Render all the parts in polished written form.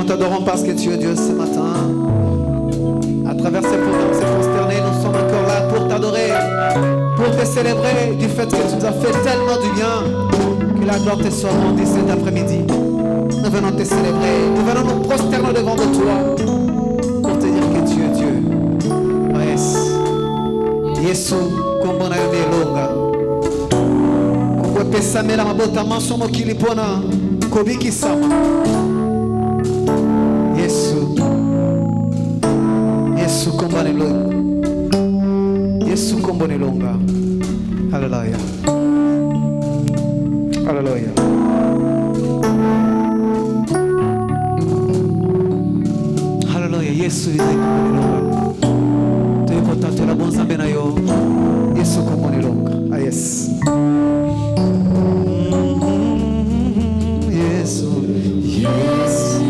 Nous t'adorons parce que tu es Dieu ce matin. À travers ces programmes, ces prosternés, nous sommes encore là pour t'adorer, pour te célébrer du fait que tu nous as fait tellement du bien. Que la gloire te soit rendue cet après-midi. Nous venons te célébrer, nous venons nous prosterner devant de toi pour te dire que tu es Dieu. Yes. Yesu, kombo na yo elonga. Kopesa mela mabota manso mokili pona kobiki sama. Yesu. Yesu kombo na elonga. Yesu kombo na elonga. Hallelujah. Hallelujah. Hallelujah. Yesu is kombo na elonga. Tu importante la bonne zambe na yo. Yesu kombo na elonga. Ah yes. Yesu. Yesu.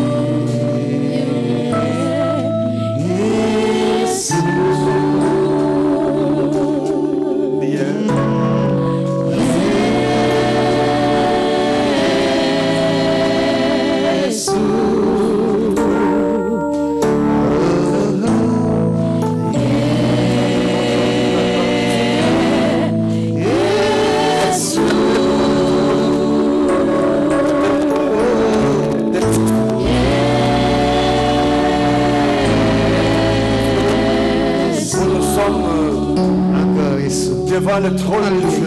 Devant le trône de Dieu.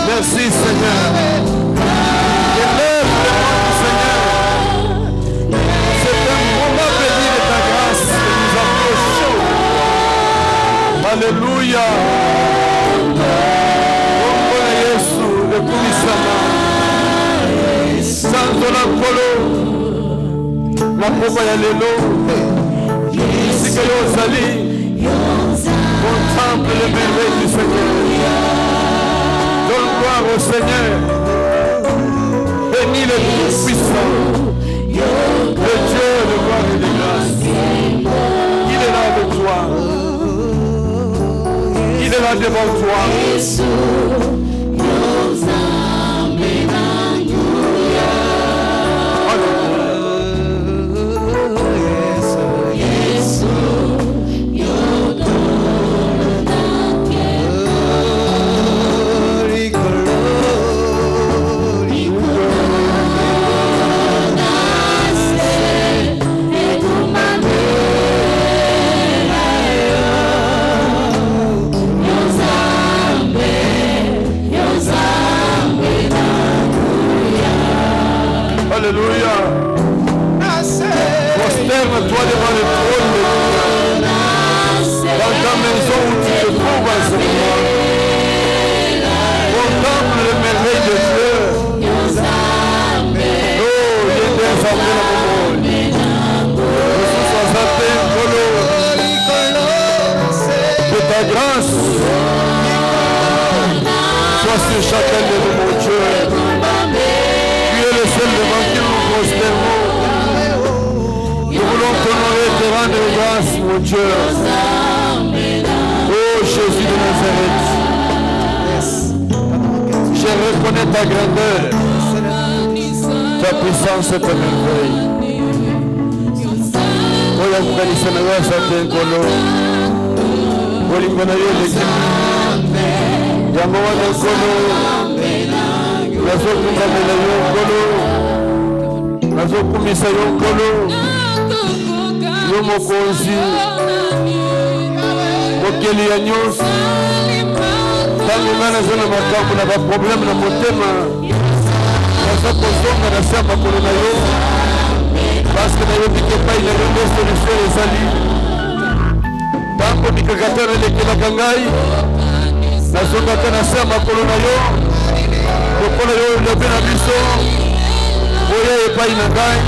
Merci Seigneur. Élève le nom du Seigneur. C'est un moment béni de ta grâce que nous approchons. Alléluia. Omona Yesu le kumisama. Santo la kolo. La poma ya lelo. Isika yozali. Contemple les merveilles du Seigneur. Donne gloire au Seigneur. Bénis le Tout-Puissant. Le Dieu de gloire et de grâce. Il est là avec toi. Il est là devant toi. Alléluia. Prosterne-toi devant le trône de Dieu. Dans ta maison où tu te trouves en ce moment. Contemple les merveilles de Dieu. Oh, il est désormais la momole. Je suis atteint de ta grâce. Sois sur chacun de nous, mon Dieu. Devant qui nous prosternons. Nous voulons t'honorer et te rendre grâce, mon Dieu. Oh Jésus de Nazareth. Je reconnais connaît ta grandeur, ta puissance et ta merveille. Oya kukanisa na wewe asante nkolo. Bolingo na yo lekimi. Jambo wana nkolo. Nazokumbamela yo nkolo. Nazokumisa yo nkolo. Yo mokonzi. Mokeli ya nyonso. Tango nga naza na makambo na baproblème na motema. Naza kozonga na se ya makolo na yo. Parce que nayobi ke pai na yo nde solution ezali. Tango mikakatana elekelaka ngai, nazongaka na se ya makolo na yo. Lokola yo lobi na biso, boya epai na ngai.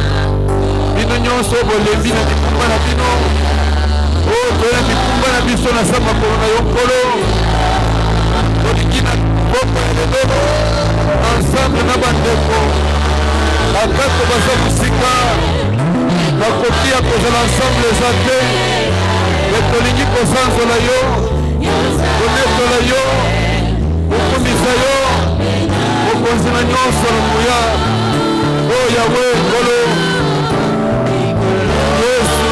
Bino nyonso bolembi na bikumba na bino. Oh, toya bikumba na biso na se ya makolo na yo nkolo. Tolingi na boko ya lelo, ensemble na bandeko. Akako baza musika. Bakoki ya kozala ensemble eza te. Mais tolingi kosanzola yo, konetola yo, kokumisa yo, mokonzi na nyonso na nguya. O Yawe nkolo Yesu,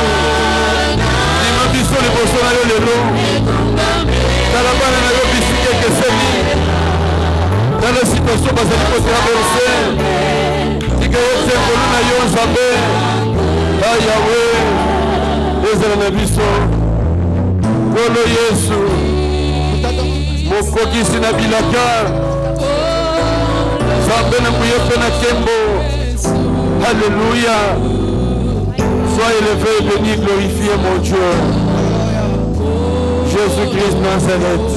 ndima biso liboso na yo lelo. Tala bana na yo bisika ekeseni. Tala situation bazali kotraverse. Tika yo te nkolo na yo Nzambe. Yawe ezala na biso nkolo Yesu mokokisi na bilaka Nzambe na nguya mpe na nkembo. Alléluia. Sois élevé, béni, glorifié mon Dieu. Jésus-Christ Nazareth.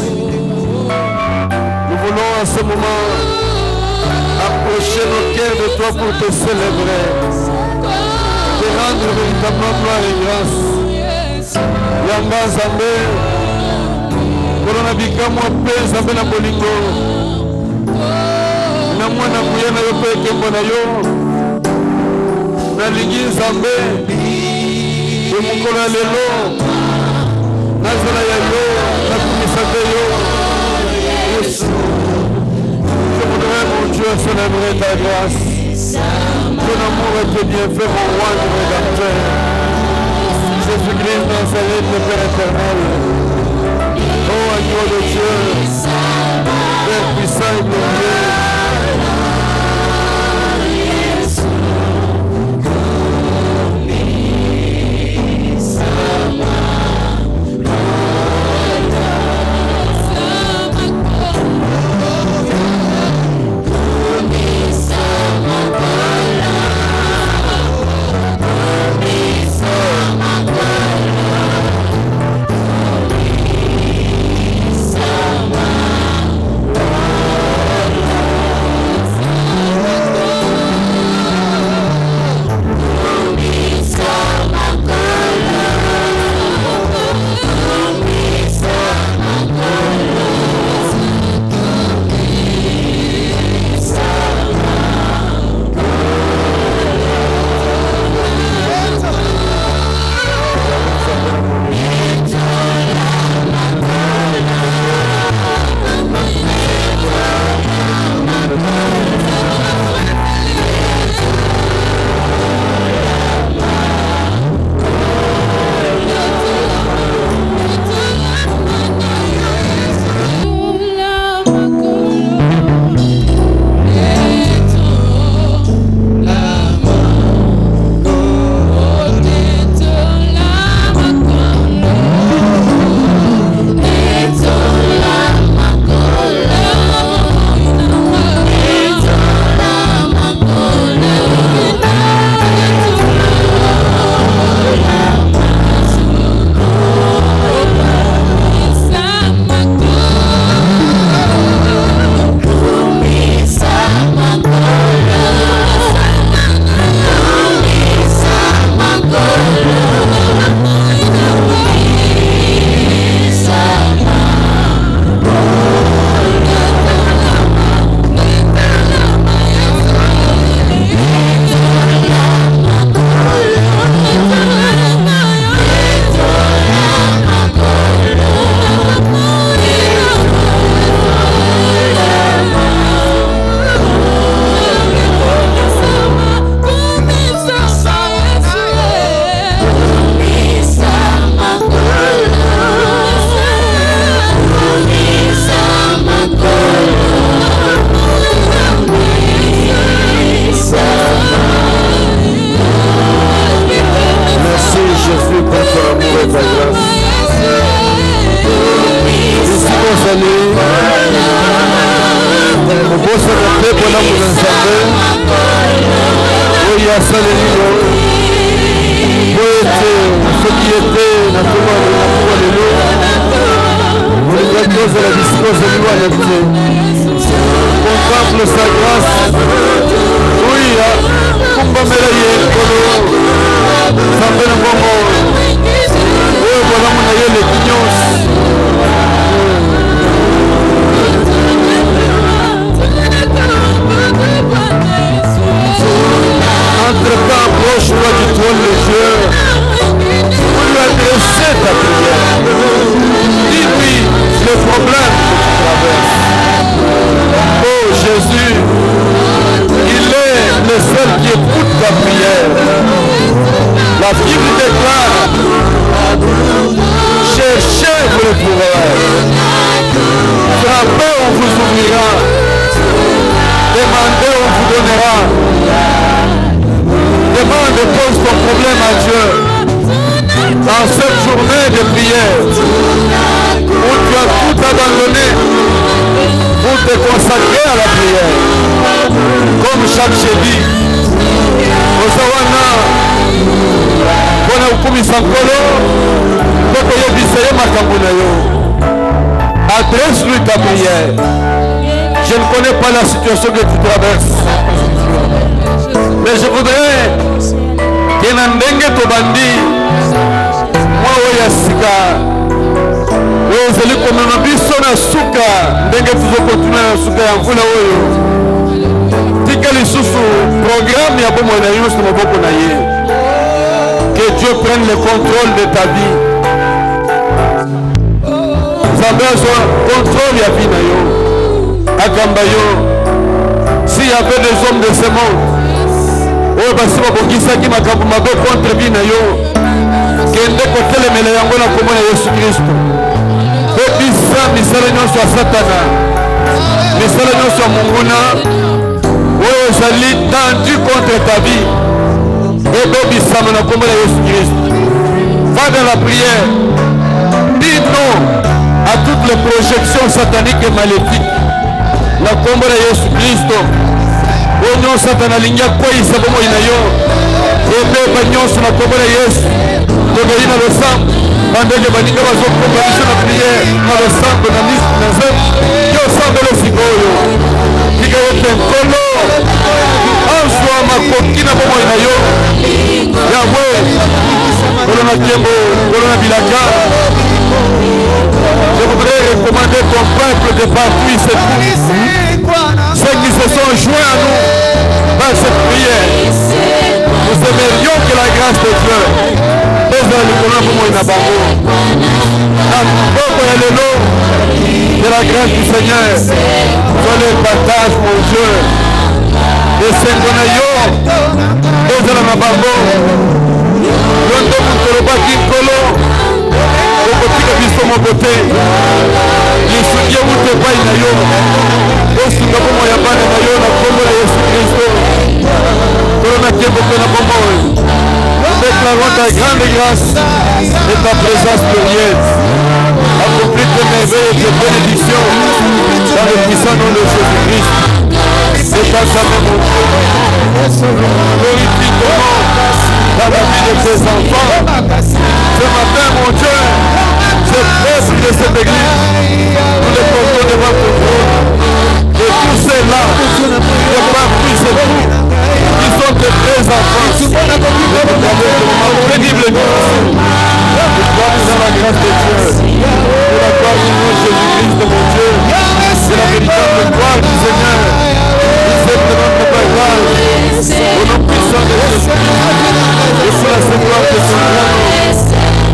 Nous voulons à ce moment approcher nos cœurs de toi pour te célébrer. De rendre véritablement gloire et grâce. Yamba Nzambe, kolona bikamwa mpe Nzambe na bolingo. Na mwana nguya na yo mpe ekembo na yo. Nalingi Nzambe, mokolo ya lelo, nazala ya yo, nakumisa te yo. Yesu, je voudrais mon Dieu célébrer ta grâce. Ton amour et tes bienfaits, mon roi et rédempteur. Jésus-Christ Nazareth, le Père éternel. Oh, agneau de Dieu, Père puissant et glorieux. asaleli yo po ete soki ete nakoba lelo olingaki ozala bisika ozali wana te. Contemple sa grâce. Oui, kumbamela ye ekolo nzambe na bongo oyo bolamu na ye leki nyonso. Entre-temps, approche-toi du trône de Dieu pour lui adresser ta prière. Dis-lui les problèmes que tu traverses. Oh Jésus, il est le seul qui écoute ta prière. La Bible déclare, cherchez, vous le trouverez. Frappez, on vous ouvrira. Demandez, on vous donnera. Demande et pose ton problème à Dieu. Dans cette journée de prière, où tu as tout abandonné pour te consacrer à la prière, comme chaque jeudi, Osawana, Pona Ukumi Sankolo, Koko Yobiseye Makambunayo, adresse-lui ta prière. Je ne connais pas la situation que tu traverses, mais je voudrais que Nandenge Tobandi, moi Oyasika, ozali komema biso na suka ndenge tuzokontinue na suka ya mvula oyo. Tika lisusu programme ya bomoi na nyonso na maboko na ye. Que Dieu prenne le contrôle de ta vie. Nzambe azwa contrôle ya vie na yo, akamba yo. S'il y avait des hommes de ce monde oyo basi babongisaki makambo mabe contre vie na yo, kende kotelemela yango na kombo na Yesu Kristo. Bobisa misala nyonso ya Satana, misala nyonso ya monguna oyo ezali tendu contre ta vie, ebobisama na kombo na Yesu Kristo. Va dans la prière, dis non à toutes les projections sataniques et maléfiques na kombo na Yesu Kristo. Oyo nyonso Satana alingi akweyisa bomoi na yo, ebeba nyonso na kombo na Yesu. Tozali na losambo bandenge baninga bazokomba biso na priere na losambo na misi na nzembo yo sambelo sikoyo. Tika ete nkolo azwa makoki na bomoi na yo yawe kolo na kiembo kolo na bilaka. Je voudrais recommander ton peuple de partout ici, ceux qui se sont joints à nous dans cette prière. Nous aimerions que la grâce de Dieu de la grâce du Seigneur soit le partage, mon Dieu, de Sengonayo et de la Mabango. Yondo Mutoroba Kinkolo, au côté de Bisto Mokote, les soutiens Mute Painayo, au Singapore Yabane Nayo, la Combo de Jésus Christ, Corona Kiembo Kona Combo. Déclarons ta grande grâce et ta présence glorieuse. Accomplis tes merveilles et tes bénédictions dans le puissant nom de Jésus-Christ. C'est ta jamais mon Dieu. Glorifie ton nom dans la vie de tes enfants. Ce matin, mon Dieu, je pèse de cette église. Nous les portons devant ton trône. Et tous ceux-là, de partout, c'est vous. Ils sont de vrais enfants. Pénible Dieu. Je crois dans la grâce de Dieu. De la gloire du nom de Jésus-Christ, mon Dieu. C'est la véritable gloire du Seigneur. Nous sommes de notre bagage. Au nom puissant de Jésus-Christ. Et pour la gloire de son nom.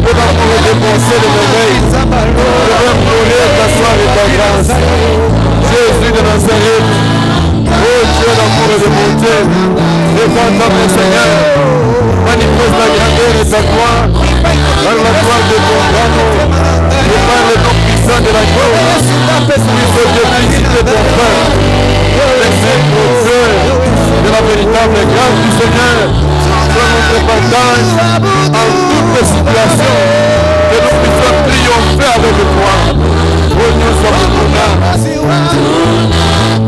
Pour l'amour et dépenser de merveilles. Pour implorer ta gloire et ta grâce. Jésus de Nazareth. Oh Dieu, l'amour et de bonté. Devant mon Seigneur, manifeste la grandeur de ta gloire, par la gloire de ton grand nom, et par le nom puissant de la gloire, puisse de ton Père. Merci au Dieu de la véritable grâce du Seigneur, soit notre partage en toutes les situations, que nous puissions triompher avec toi. Oh Dieu, sois pour nous.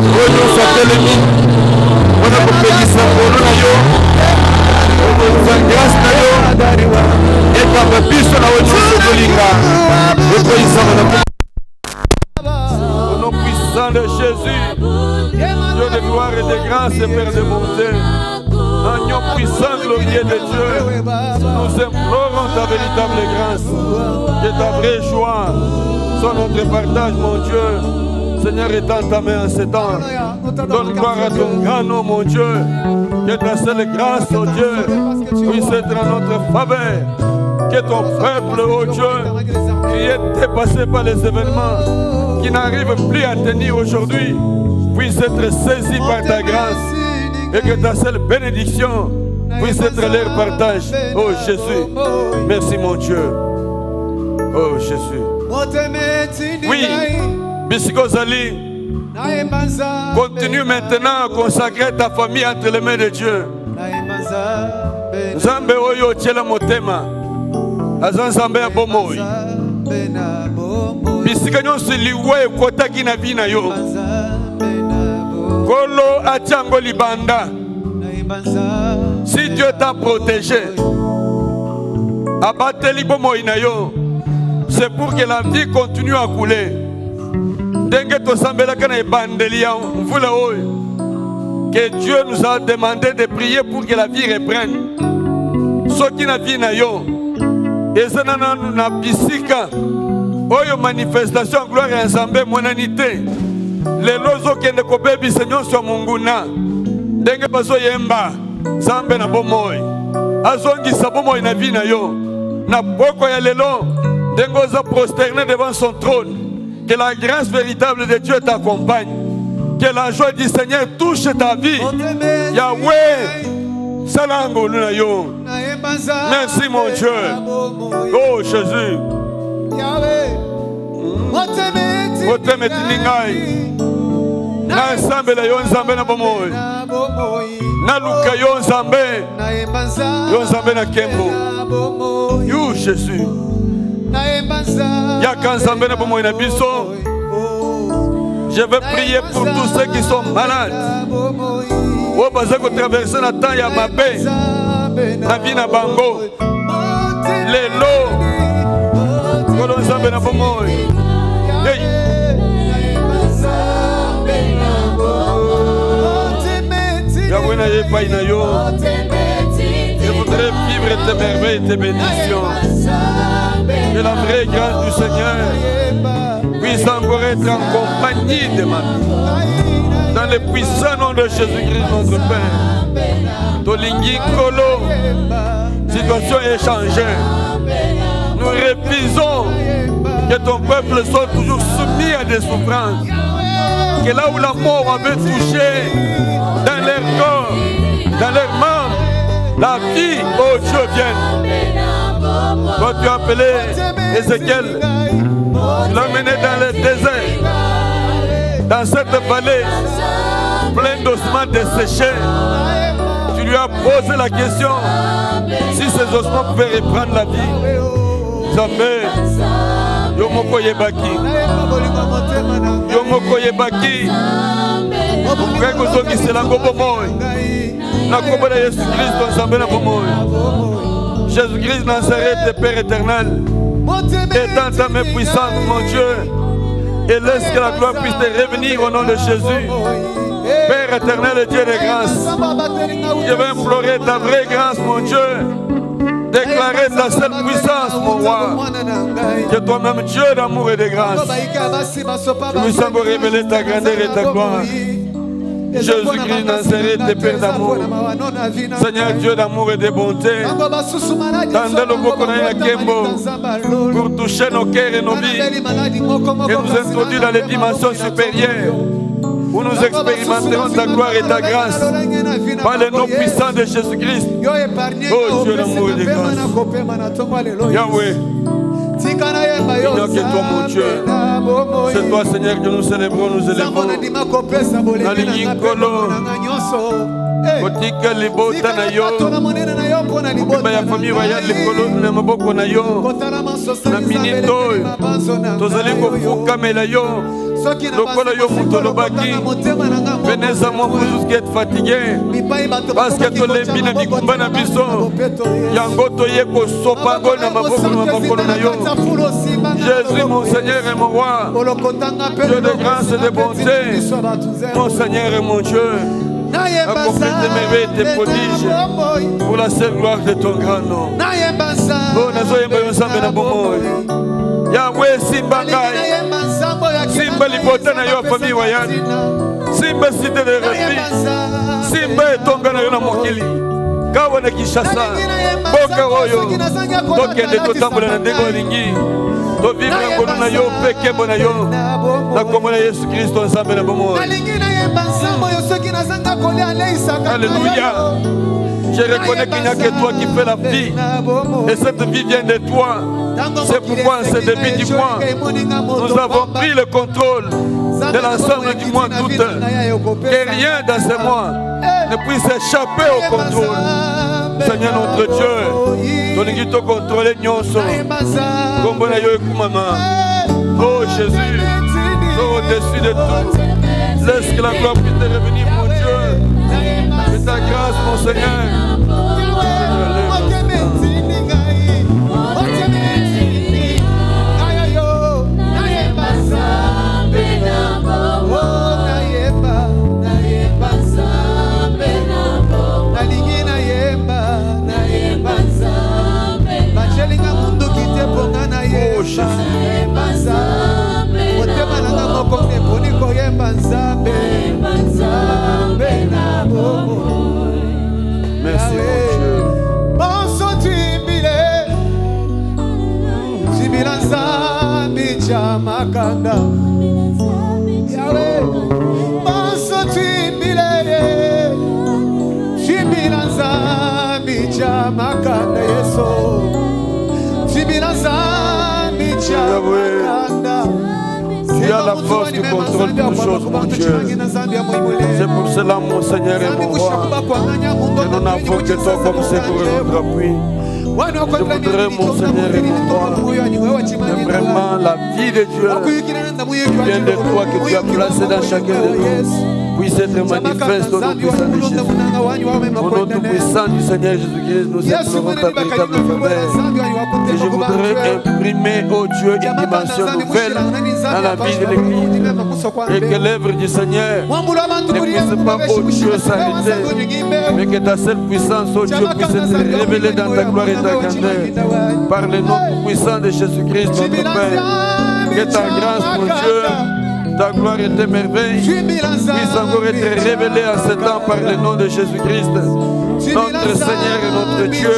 Oh Dieu, sois tel ennemi. On a pour payer ça pour nous. nom de Jésus. Dieu de gloire et de grâce et Père de bonté. Agneau puissant, glorieux de Dieu. Nous implorons ta véritable grâce. Que ta vraie joie soit notre partage, mon Dieu. Seigneur, étends ta main en ce temps. Donne gloire à ton grand nom, mon Dieu. Que ta seule grâce, oh Dieu, puisse être en notre faveur. Que ton peuple, oh Dieu, qui est dépassé par les événements, qui n'arrive plus à tenir aujourd'hui, puisse être saisi par ta grâce. Et que ta seule bénédiction puisse être leur partage. Oh Jésus, merci mon Dieu. Oh Jésus. Oui, Bisiko Zali, continue maintenant à consacrer ta famille entre les mains de Dieu. Zambe oyo tchela motema, azan zambe ya bomoi. Bisika nyonso liwe kotaki na vina yo. Kolo achango libanda. Si Dieu t'a protégé, abateli bomoi na yo, c'est pour que la vie continue à couler. Dengue to sambela kana ebandeli ya mvula oyo. Que Dieu nous a demandé de prier pour que la vie reprenne. Soki na vie na yo, ezana na bisika oyo manifestation gloire ya Nzambe monanité. Lelo zokende kobebi Seigneur sur munguna. Dengue bazo yemba Nzambe na bomoi. Azongisa bomoi na vie na yo. Na boko ya lelo dengo za prosterner devant son trône. Que la grâce véritable de Dieu t'accompagne. Que la joie du Seigneur touche ta vie. Yahweh, Salango Lunayo. Merci mon Dieu. Oh Jésus. Oteme tiningai. Na Nzambe la yo Nzambe na bomoi. Na luka yo Nzambe. Yo Nzambe na kembo. You Jésus. Je vais prier pour tous ceux qui sont malades. Oh, parce que traverser la temps, il y a ma paix. La vie na bango. Les lots. Kolon Nzambe na bomoi. Yahweh na yepa ina yo. Je voudrais vivre tes merveilles et tes bénédictions. Que la vraie grâce du Seigneur puisse encore être en compagnie de ma vie. Dans le puissant nom de Jésus-Christ, notre Père. Tolingi Kolo, situation est changée. Nous refusons que ton peuple soit toujours soumis à des souffrances. Que là où la mort avait touché dans leur corps, dans leurs membres, la vie, oh Dieu, vienne. Quand tu as appelé Ézéchiel, tu l'as mené dans le désert, dans cette vallée pleine d'ossements desséchés. Tu lui as posé la question si ces ossements pouvaient reprendre la vie. Zambé, Yomoko Yebaki, Yomoko Yebaki, c'est la Gobomoy. Jésus-Christ Nazareth, Père éternel, étends ta main puissante, mon Dieu, et laisse que la gloire puisse te revenir au nom de Jésus. Père éternel et Dieu de grâce, je vais implorer ta vraie grâce, mon Dieu, déclarer ta seule puissance, mon roi, que toi-même, Dieu d'amour et de grâce, tu puisses encore révéler ta grandeur et ta gloire. Jésus-Christ Nazareth, Père d'amour, Seigneur Dieu d'amour et de bonté, tendez le beau qu'on a pour toucher nos cœurs et nos vies et nous introduire dans les dimensions supérieures où nous expérimenterons ta gloire et ta grâce par le nom puissant de Jésus-Christ. Oh Dieu d'amour et de grâce, Yahweh, il n'y a que toi mon Dieu. C'est toi Seigneur que nous célébrons, nous élevons. Kotika libota na yo Mbiba ya famille royale likolo na maboko na yo na minito tozali kofukamela yo lokola yo muto lobaki venez à moi pour tous qui êtes fatigués parce que tolembi na mikumba na biso yango toye kosopa ngo na maboko na yo Jésus, mon Seigneur et mon roi, Dieu de grâce et de bonté, mon Seigneur et mon Dieu, accomplis tes merveilles et tes prodiges pour la seule gloire de ton grand nom. Yahweh, Simba Ngai, Simba Libota na yo famille wayani, Simba cité de refuge, Simba etonga na yo na mokili, Kawa na Kinshasa, Boka oyo, tokende totambola na ndenge olingi, tovivre ngolu na yo peke bona yo, na kombo na Yesu Kristo nzambe na bomoi. Alléluia. Je reconnais qu'il n'y a que toi qui fais la vie. Et cette vie vient de toi. C'est pourquoi en ce début du mois, nous avons pris le contrôle de l'ensemble du mois d'août. Que rien dans ce mois ne puisse échapper au contrôle. Seigneur notre Dieu, ton équipe te contrôle nyonso. Comme oh Jésus, au-dessus de tout. Laisse que la gloire puisse te revenir, mon Dieu. Que ta grâce, mon Seigneur. Oh Jésus. Merci mon Dieu. Tu as la force qui contrôle toutes choses, mon Dieu. C'est pour cela, mon Seigneur et mon roi, que nous n'avons que toi comme secours et notre appui. Je voudrais, mon Seigneur et mon roi, que vraiment la vie de Dieu vient de toi, que tu as placé dans chacun de nous, puisse être manifeste au nom puissant de Jésus. Au nom tout puissant du Seigneur Jésus-Christ, nous implorons ta véritable faveur. Et je voudrais imprimer, oh Dieu, une dimension nouvelle dans la vie de l'Église. Et que l'œuvre du Seigneur ne puisse pas, oh Dieu, s'arrêter, mais que ta seule puissance, oh Dieu, puisse être révélée dans ta gloire et ta grandeur. Par le nom puissant de Jésus-Christ, notre Père. Que ta grâce, mon Dieu, ta gloire et tes merveilles puissent encore être révélées à ce temps par le nom de Jésus-Christ. Notre Seigneur et notre Dieu,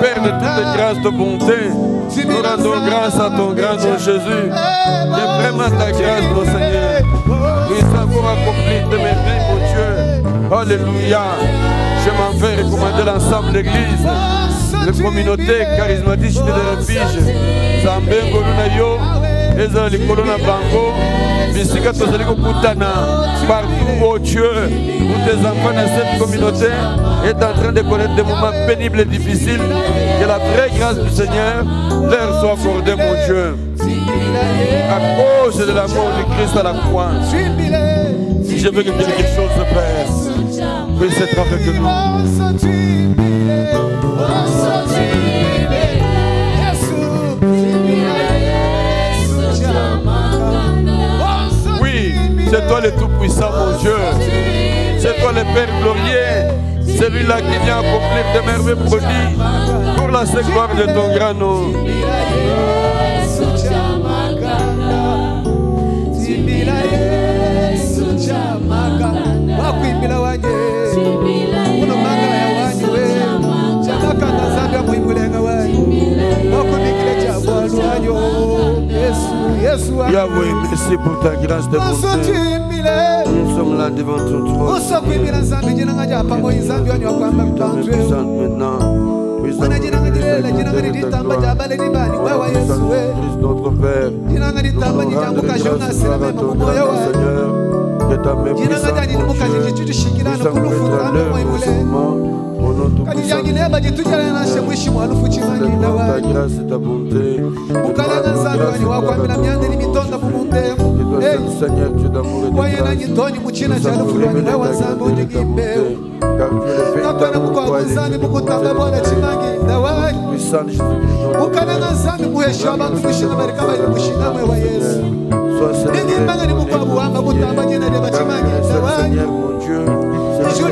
Père de toute grâce, de bonté, nous rendons grâce à ton grand nom Jésus. Que vraiment ta grâce, mon Seigneur, puisse encore accomplir tes merveilles, mon Dieu. Alléluia. Je m'en vais recommander l'ensemble de l'Église, la communauté charismatique de refuge. Zambengo Lunayo, Eza Likolo na Bango, Bisika Tozaliko Kutana, partout, oh Dieu, où tes enfants dans cette communauté est en train de connaître des moments pénibles et difficiles. Que la vraie grâce du Seigneur leur soit accordée, mon Dieu. À cause de l'amour du Christ à la croix. Si je veux que quelque chose se passe, puisse être avec nous. Oui, c'est toi le Tout-Puissant, mon Dieu. C'est toi le Père glorieux. Celui-là qui vient accomplir des merveilles prodiges pour la seule gloire de ton grand nom. Yahweh, merci pour ta grâce de bonté. Nous sommes là devant ton trône. Maintenant. Notre Père, nous allons rendre grâce à ton grand Seigneur, que ta main puissante, mon Dieu, puisse encore être à l'œuvre en ce moment, au nom tout puissant. Ta grâce et ta bonté, que Seigneur, Dieu d'amour et de grâce. Nous avons révélé ta grandeur et ta bonté, car tu es le véritable roi et le Dieu de bonté. Puissant Jésus-Christ, sois célébré, Seigneur mon Dieu. Seigneur,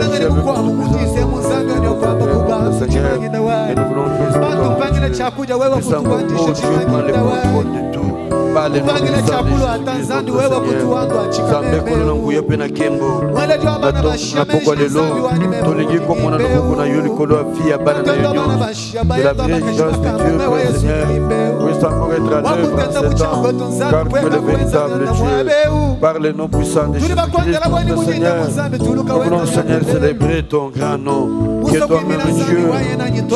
et nous voulons parle-nous puissant de Jésus-Christ, Seigneur. Nous voulons, Seigneur, célébrer ton grand nom, qui est toi-même Dieu.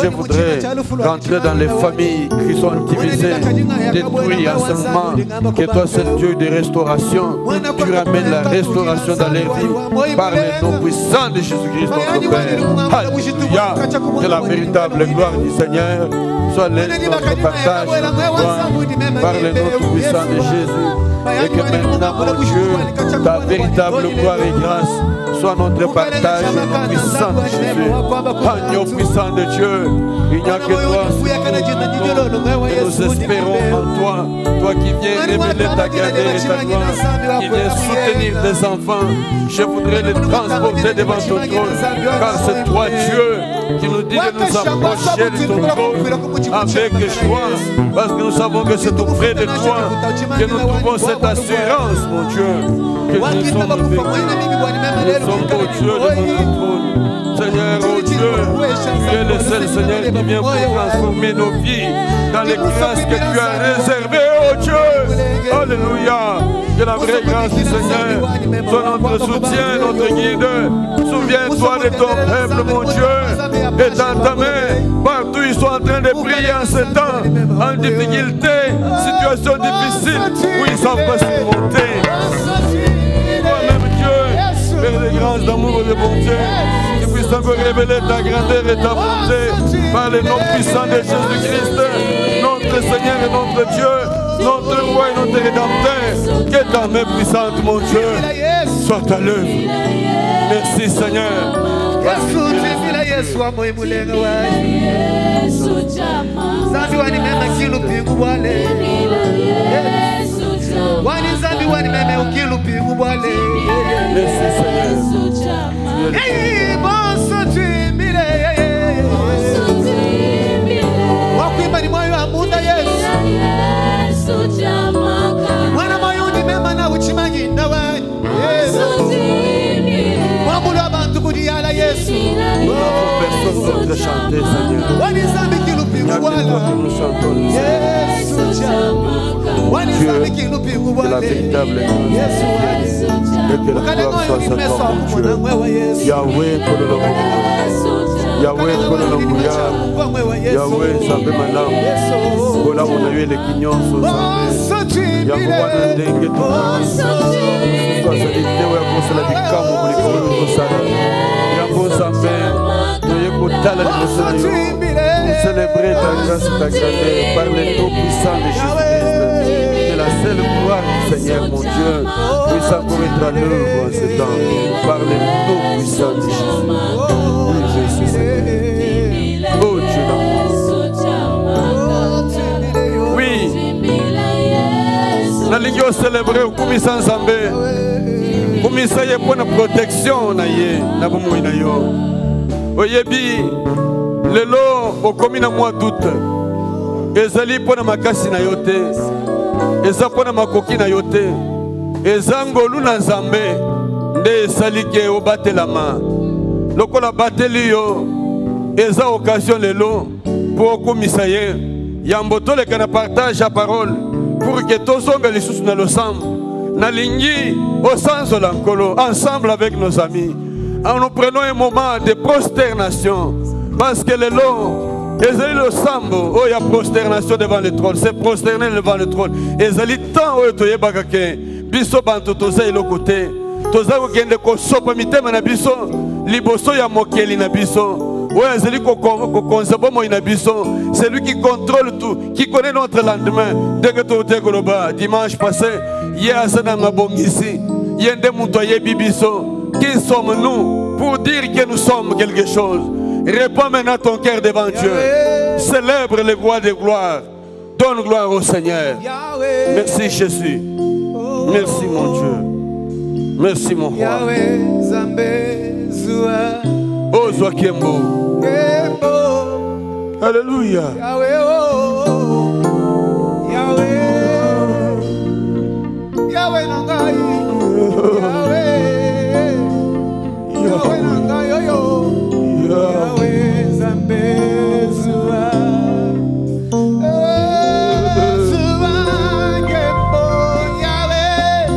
Je voudrais rentrer dans les familles qui sont divisées, détruites ensemble, que toi, c'est Dieu de restauration. Tu ramènes la restauration dans les vies par le nom puissant de Jésus-Christ, notre Père. Alléluia. Que la véritable gloire du Seigneur soit notre partage par le nom puissant de Jésus. Et que maintenant, mon Dieu, ta véritable gloire et grâce soit notre partage, notre puissant de Jésus. Agneau puissant de Dieu, il n'y a que toi. Et nous espérons en toi, toi qui viens révéler ta grandeur et ta gloire, qui viens soutenir tes enfants. Je voudrais les transporter devant ton trône, car c'est toi, Dieu, qui nous dit de nous approcher de ton trône avec joie, parce que nous savons que c'est auprès de toi que nous trouvons cette assurance, mon Dieu, que nous sommes vécus. Nous sommes au Dieu de notre trône. Seigneur, oh Dieu, tu es le seul Seigneur qui vient pour transformer nos vies dans les grâces que tu as réservées, oh Dieu. Alléluia. Que la vraie grâce du Seigneur soit notre soutien, notre guide. Souviens-toi de ton peuple, mon Dieu, et dans ta main, partout ils sont en train de prier en ce temps, en difficulté, situation difficile, où ils savent pas surmonter. Toi-même, Dieu, Père de grâce, d'amour et de bonté, qui puisse encore révéler ta grandeur et ta bonté par le nom puissant de Jésus-Christ, notre Seigneur et notre Dieu, notre roi et notre rédempteur. Que ta main puissante, mon Dieu, soit à l'œuvre. Merci, Seigneur. Personne d'autre chanter, Seigneur. Il n'y a que toi que nous chantons. Dieu, que la véritable grâce et que la gloire soit sa tombe, Dieu. Yahweh, Yahweh, Yahweh, Zambé Malam. Voilà, on a eu les quignons sous Zambé. Yahweh, on a dengue tout. Soit sa dictée, ou à cause de la victoire, on voulait qu'on nous salue. Yahweh, Zambé. Célébrer ta grâce et ta grandeur par le nom puissant de Jésus-Christ. Que la seule gloire du Seigneur, mon Dieu, puisse encore être à l'œuvre en ce temps par le nom puissant de Jésus. Oui, Jésus, Seigneur. Oh Dieu d'amour. Oui. La ligne célébrer au Kumisa Nzambe. Kumisa ye pour la protection na ye na bomoi na yo. Oyebi lelo okomi na mois d'août ezali pona makasi na yo te eza pona makoki na yo te eza ngolu na Nzambe nde esali ke obatelama lokola bateli yo eza occasion lelo po okomisa ye yambo toleka na partage ya parole pour que tozonga lisusu na losambo nalingi osanzola nkolo ensemble avec nos amis. Nous prenons un moment de prosternation parce que le long, le sambo, il y a prosternation devant le trône, c'est prosterner devant le trône. Et il temps où tu es bagake, biso bantu toza ilo côté, toza kende ko sopa mitema na biso, liboso ya mokeli na biso, C'est lui qui contrôle tout, qui connaît notre lendemain. Dès que tu es dimanche passé, il y a qui sommes-nous pour dire que nous sommes quelque chose? Réponds maintenant ton cœur devant Dieu. Célèbre les voix de gloire. Donne gloire au Seigneur. Merci Jésus. Merci mon Dieu. Merci mon roi. Oh Zoakembo. Alléluia. Yahweh Nangai. Yahweh Nangai yo. Yahweh Zambe Zua. Zua Kembo Yahweh.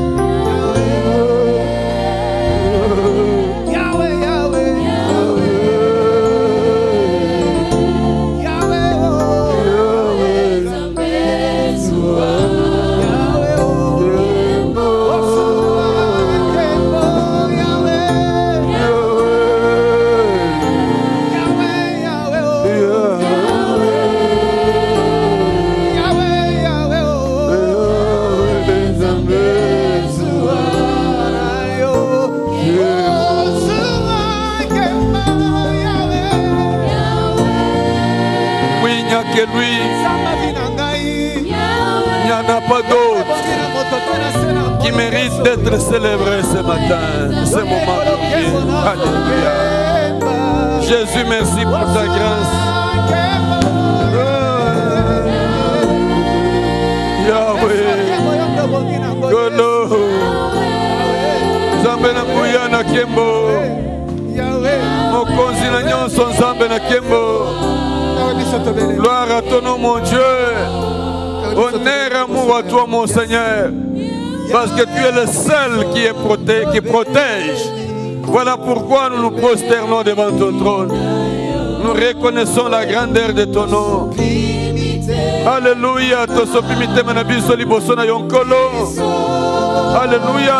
Yahweh Yahweh Yahweh. Yahweh Zambe Zua. Que lui, il n'y en a pas d'autre qui mérite d'être célébré ce matin, ce moment glorieux. Alléluia. Jésus, merci pour ta grâce. Yahweh, Golo, Zambe na Mbuya na Kembo, Mokonzi na Nyonso Zambe na Kembo. Gloire à ton nom, mon Dieu. Honneur et amour à toi, mon Seigneur. Parce que tu es le seul qui protège. Voilà pourquoi nous nous prosternons devant ton trône. Nous reconnaissons la grandeur de ton nom. Alléluia. Alléluia.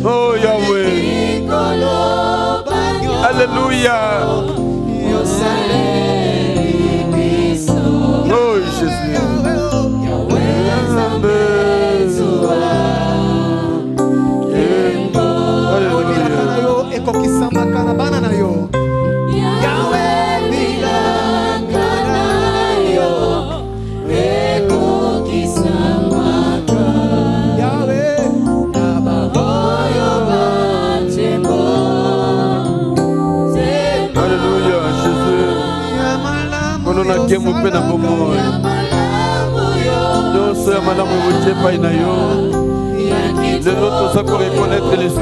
Oh Yahweh. Alléluia. Oh Jésus. Reconnaître les souffres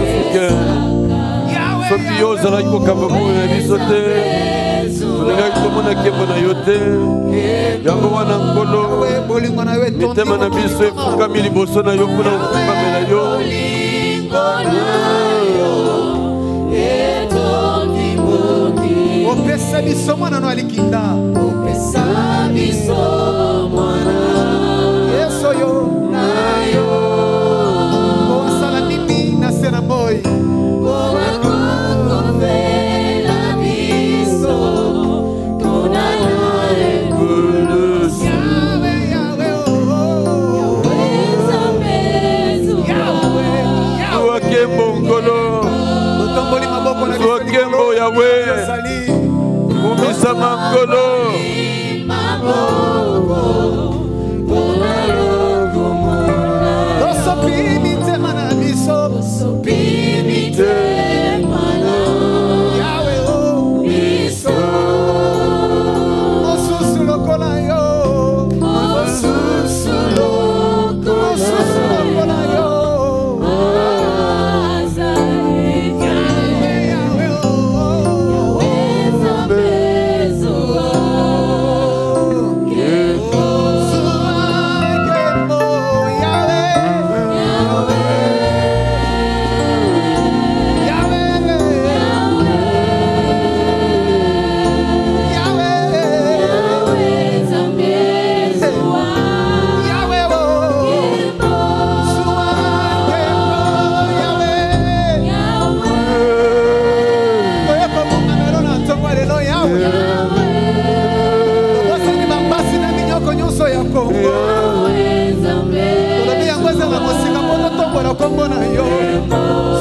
kombo na yo.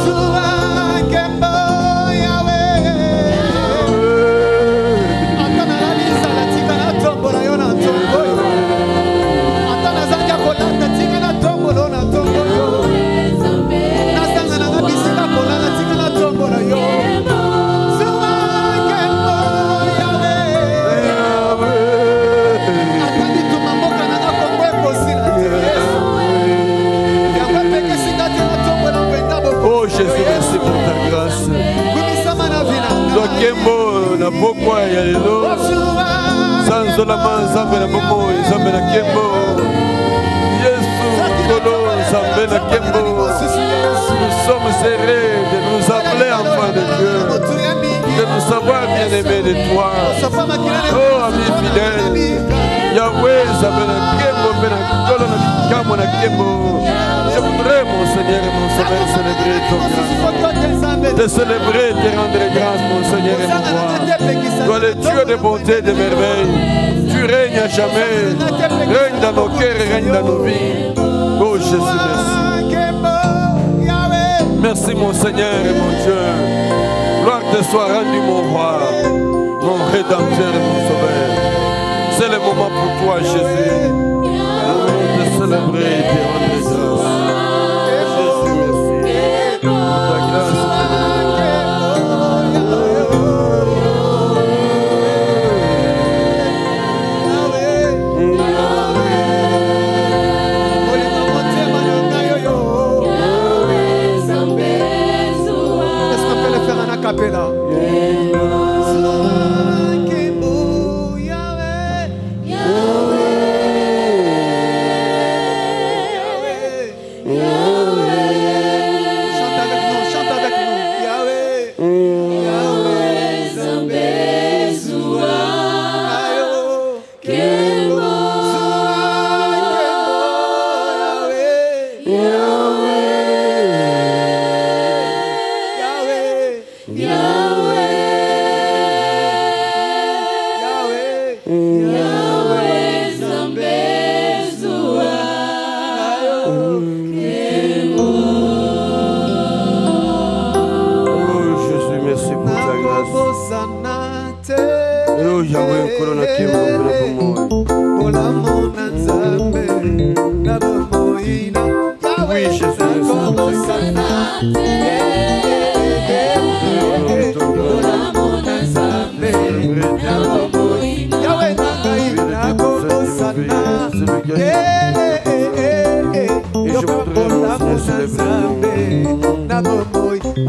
Zuwa nkembo yawe. Ata na lalisa na tika na tombo na yo na tombo yo. Ata na zanja kolata tika na tombo lo na tombo yo. Na zanga na bisika kolala tika na tombo na yo. Zuwa nkembo yawe. Ata ni tumamoka na kombo ekosi na te. Oh Jésus, merci pour ta grâce. Lokembo na pokwa ya lelo. Sanzo la manzambe na momo, zambe na kembo. Yesu kolo zambe na kembo. Nous sommes heureux de nous appeler enfants de Dieu, de nous savoir bien aimés de toi. Oh ami fidèle, Yahweh zambe na kembo, na kolo na kamo na kembo. Je voudrais, mon Seigneur et mon Sauveur, célébrer ton grâce. Te célébrer, te rendre grâce, mon Seigneur et mon roi. Toi, le Dieu de bonté, de merveille. Tu règnes à jamais. Règne dans nos cœurs et règne dans nos vies. Oh Jésus, merci. Merci, mon Seigneur et mon Dieu. Gloire te soit rendue, mon roi, mon rédempteur et mon sauveur. C'est le moment pour toi, Jésus. De célébrer et te rendre grâce.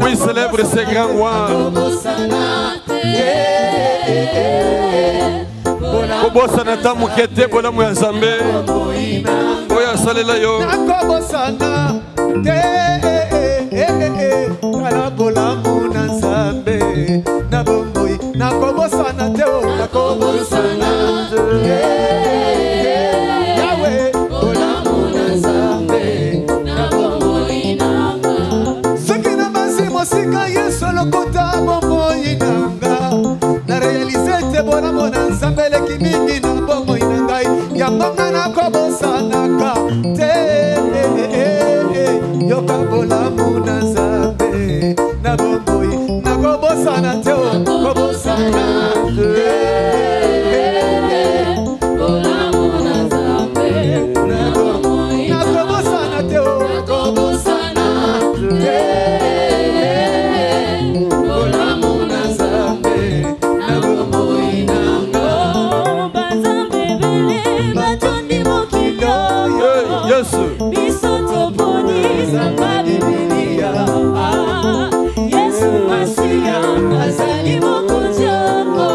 Oui, célèbre ces grands rois. Kobosana tamu kete bola mu ya Zambe. Oya salela yo. Nakobosana kala bola mu na Zambe. Na bomboy nakobosana te o nakobosana Yahweh bola mu na Zambe. Na bomboy nanga. Sakina masi mosika Yesu lokota bomboy nanga. Na réaliser te bola mu na Zambe leki mingi na bomboy nanga. Yambanga nakobosana ka te yoka bola mu na Zambe. Na bomboy nakobosana te o nakobosana bola mu na Zambe. Na bomboy nakobosana te o nakobosana bola mu na Zambe. Na bomboy nanga Bazambe bele batondi mokilo Yesu bisoto poni zamba bibilia Yesu Masia azali mokonzi yako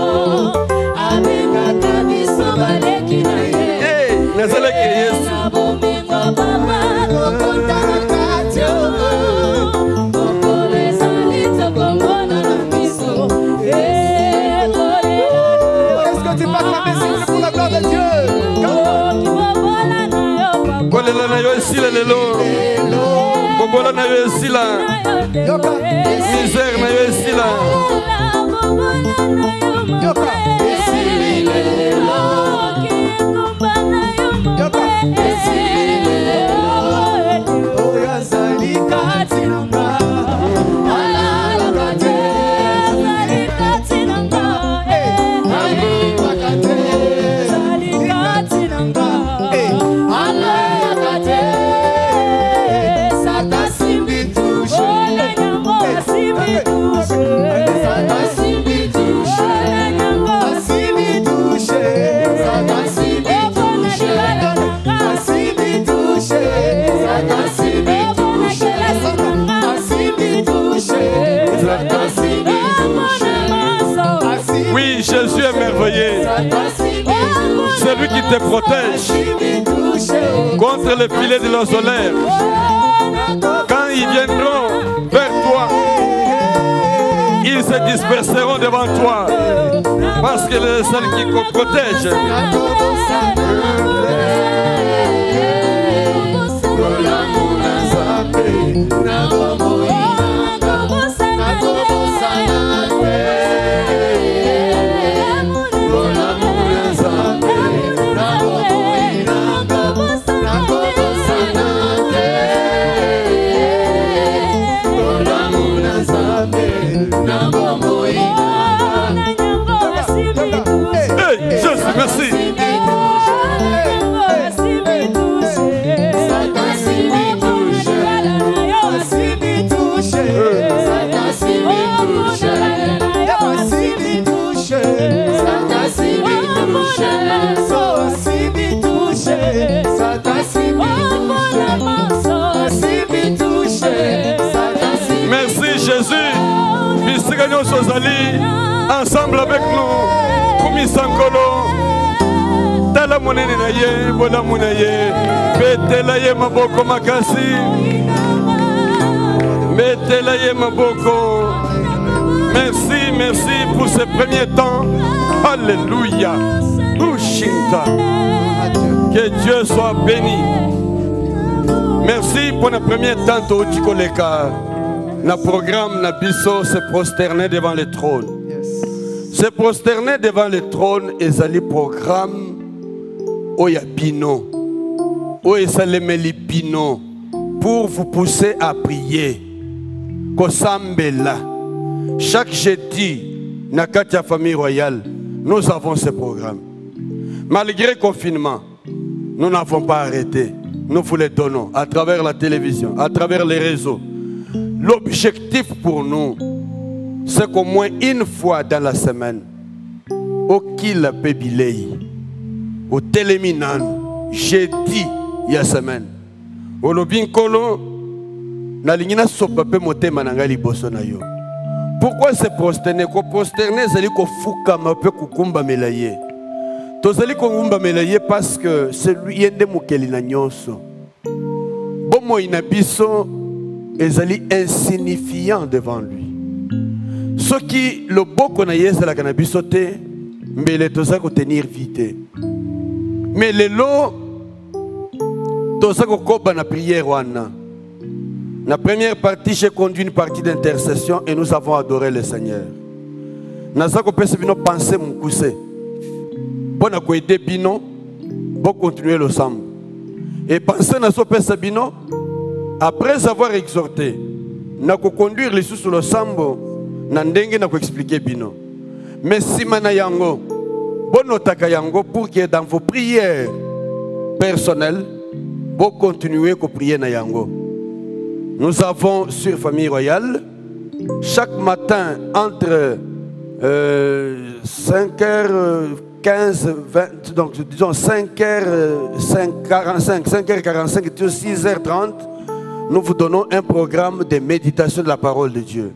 abengaka biso baleki na ye nazalaki Yesu bomengo papa lokota na kati okolo ezali tokomona na biso. Est-ce que tu peux acclamer pour la gloire de Dieu? Kolela na yo esila lelo. Bobola na yo esila. Misère na yo esila. Yoka esili lelo. Yoka esili lelo. Oya zalika Oui, Jésus est merveilleux. C'est lui qui te protège contre les filets de l'ozolaire. Quand ils viendront vers toi, ils se disperseront devant toi parce qu'il est celui qui te protège. Merci. Merci Jésus. Ensemble avec nous. Tala monene na ye, bona mona ye, betela ye maboko makasi, betela ye maboko. Merci, merci pour ce premier temps. Alléluia. Ushinta. Que Dieu soit béni. Merci pour le premier temps au Tikoleka. Le programme Nabiso se prosterner devant le trône. Se prosterner devant le trône et le programme Oya Bino, Oya Salemeli Bino, pour vous pousser à prier. Kosambela. Chaque jeudi, Nakatia Famille Royale, nous avons ce programme. Malgré le confinement, nous n'avons pas arrêté. Nous vous le donnons à travers la télévision, à travers les réseaux. L'objectif pour nous, c'est qu'au moins une fois dans la semaine, au Kila Pébilei, au Téléminan, jeudi, il y a semaine, au Lobinkolo, na lingina sopape mote manangali bosonayo. Pourquoi se prosterner? Ko prosterner, c'est ko fuka mape kukumba melaye. Tozali ko kumba melaye parce que celui yende mukeli na nyonso. Bomo inabiso ezali insignifiant devant lui. Ce qui le beau qu'on a yé la cannabisoté, mais les tosa ko tenir vite. Mais les lots tosa ko koba na prière wana. La première partie, j'ai conduit une partie d'intercession et nous avons adoré le Seigneur. Nazako pese bino penser mon coussé. Bon à aider bino, bon continuer le sambo. Et penser na so pese bino, après avoir exhorté, na ko conduire les sous sur le sambo, na ndenge na ko expliquer bino. Mais si mana yango, bon otaka yango pour que dans vos prières personnelles, bon continuer ko prier na yango. Nous avons sur Famille Royale, chaque matin entre 5h15, 20, donc disons 5h45, 5h45 et 6h30, nous vous donnons un programme de méditation de la parole de Dieu.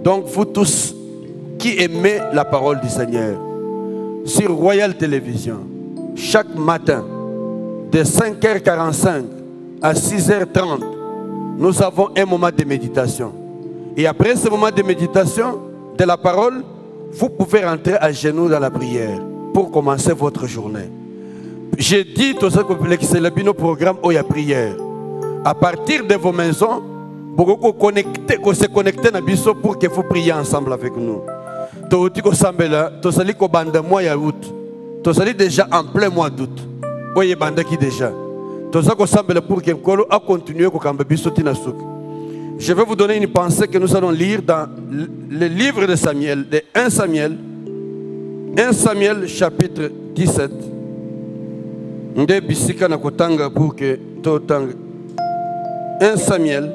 Donc vous tous qui aimez la parole du Seigneur, sur Royal Télévision, chaque matin, de 5h45 à 6h30, nous avons un moment de méditation. Et après ce moment de méditation de la parole, vous pouvez rentrer à genoux dans la prière pour commencer votre journée. J'ai dit tout ça que c'est le programme où il y a prière. À partir de vos maisons, vous se connecter pour que vous priez ensemble avec nous. Vous allez déjà en plein mois d'août. Vous avez déjà. Pour que Nkolo a continué. Je vais vous donner une pensée que nous allons lire dans le livre de Samuel, de 1 Samuel chapitre 17. Pour que 1 Samuel,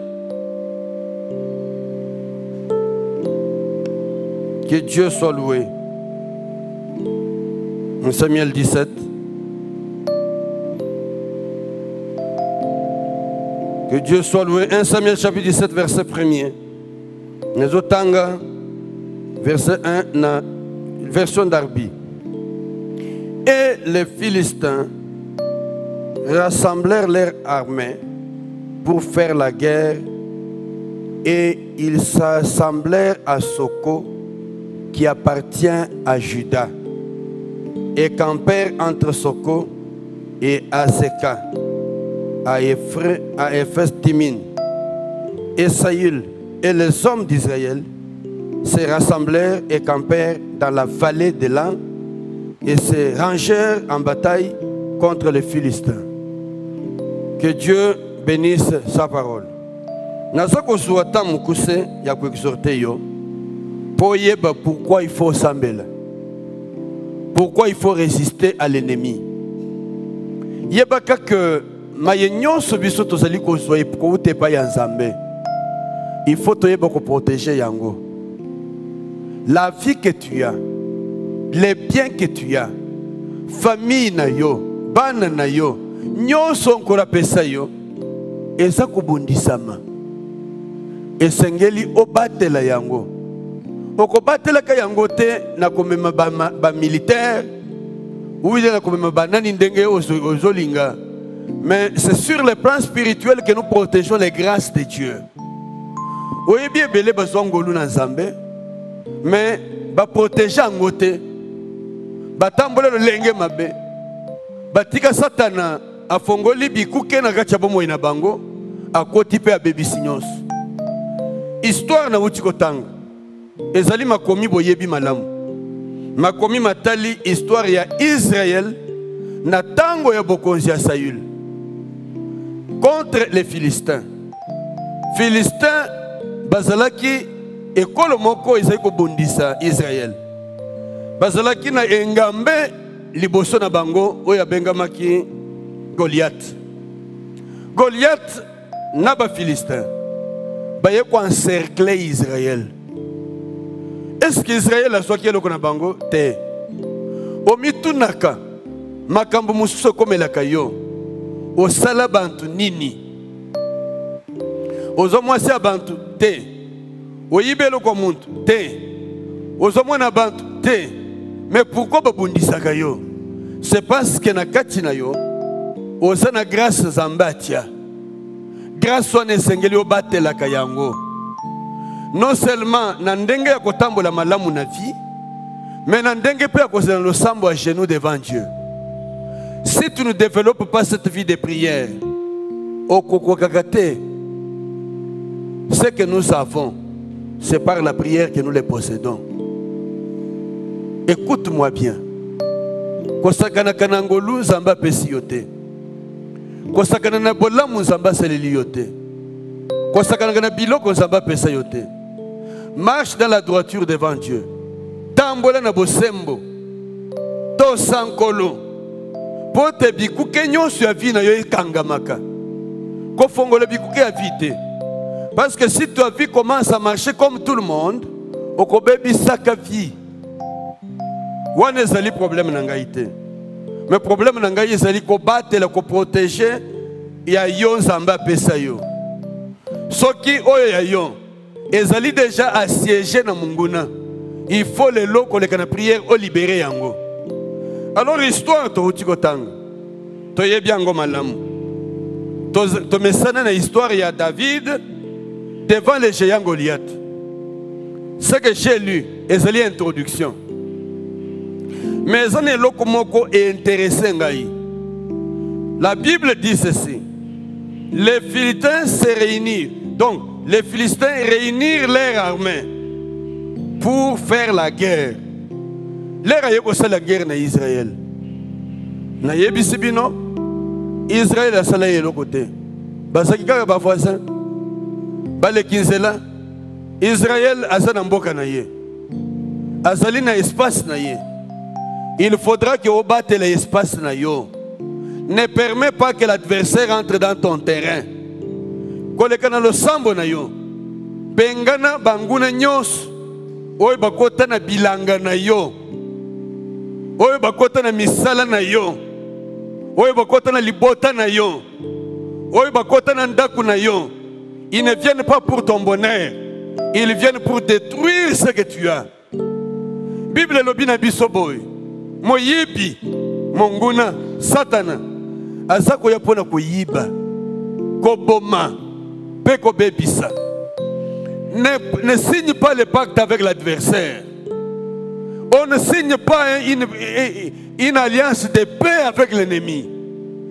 que Dieu soit loué. 1 Samuel 17. Que Dieu soit loué. 1 Samuel chapitre 17, verset 1er. Nezotanga, verset 1, na version d'Arbi. Et les Philistins rassemblèrent leurs armées pour faire la guerre, et ils s'assemblèrent à Soko, qui appartient à Juda, et campèrent entre Soko et Azeka, à Ephes-Timin. Et Saül et les hommes d'Israël se rassemblèrent et campèrent dans la vallée de l'An et se rangèrent en bataille contre les Philistins. Que Dieu bénisse sa parole. Nazako souhaita mukuse ya kuexhorter yo pour yeba pourquoi il faut s'embêler. Pourquoi il faut résister à l'ennemi. Yeba que mayenyo sobiso tozali ko zoe ko te pa ya nzambe. Il faut te yeba ko protéger yango. La vie que tu as, les biens que tu as, famille na yo, bana na yo, nyonso nkora pesa yo, eza kobundisama. Esengeli obatela yango. Okobatela ka yango te na komema ba militaire, ou na komema ba nani ndenge ozolinga. Mais c'est sur le plan spirituel que nous protégeons les grâces de Dieu. Oui, bien belé bazongolu na Nzambe, mais ba protéger angote, ba tambola le lenge mabe, ba tika satana afongoli bikuke na gacha bomo ina bango, akoti pe abebi sinyos. Histoire na uti kotanga, ezali makomi boyebi malamu, makomi matali histoire ya Israël na tango ya bokonzi ya Saül contre les Philistins. Philistins bazalaki ekolo moko ezali kobundisa Israël. Bazalaki na engambe liboso na bango oyo abengamaki Goliath. Goliath na ba Philistins baye ko encercler Israël. Est-ce qu'Israël a soki eloko na bango te? Omitunaka makambo mususu komelaka yo osala bantu nini? Ozomwasi abantu te, oyibelo kwa muntu te, ozomwana bantu te. Mais pourquoi babundisaka yo? C'est parce que na kati na yo oza na grâce zambatia. Grâce wana esengeli obatelaka yango. Non seulement na ndenge ya kotambola malamu na vie, mais na ndenge pe ya kozela losambo à genoux devant Dieu. Si tu ne développes pas cette vie de prière, okokokakate, ce que nous avons, c'est par la prière que nous les possédons. Écoute-moi bien. Kosakana kanangolu zamba pesi yote. Kosakana na bolamu zamba seleli yote. Kosakana na biloko zamba pesa yote. Marche dans la droiture devant Dieu. Tambola na bosembo. To sankolo. Pote bikuke nyonso ya vie na yo ekangamaka. Kofongola bikuke ya vie. Parce que si ta vie commence à marcher comme tout le monde, okobebi saka vie. Wana ezali problème na ngai te. Mais problème na ngai ezali ko batela ko protéger ya yo nzamba pesa yo. Soki oyo ya yo ezali déjà assiégé na munguna. Il faut le loko le kana prière o libérer yango. Alors histoire to uti kotanga. To yebi yango malamu. To mesana na histoire ya David devant les géants Goliath. Ce que j'ai lu, ezali introduction. Mais ça n'est loko moko est intéressant ngai. La Bible dit ceci. Les Philistins se réunirent. Donc, les Philistins réunirent leurs armées pour faire la guerre. Leur ayeko sa la guerre na Israël. Na yebisi bino Israël a sala yelo côté. Basaki kaka ba voisin. Bale kinzela Israël azana mboka na ye. Azali na espace na ye. Il faudra que vous battez l'espace na yo. Ne permets pas que l'adversaire entre dans ton terrain. Kolekana lo sambo na yo. Bengana banguna nyos. Oyo bakota na bilanga na yo. Oyo bakota na misala na yo. Oyo bakota na libota na yo. Ils ne viennent pas pour ton bonheur. Ils viennent pour détruire ce que tu as. Bible lobina bisoboy. Moyibi, monguna, satana. Azako ya pona koyiba. Koboma. Peko bebisa. Ne signe pas le pacte avec l'adversaire. On ne signe pas une alliance de paix avec l'ennemi.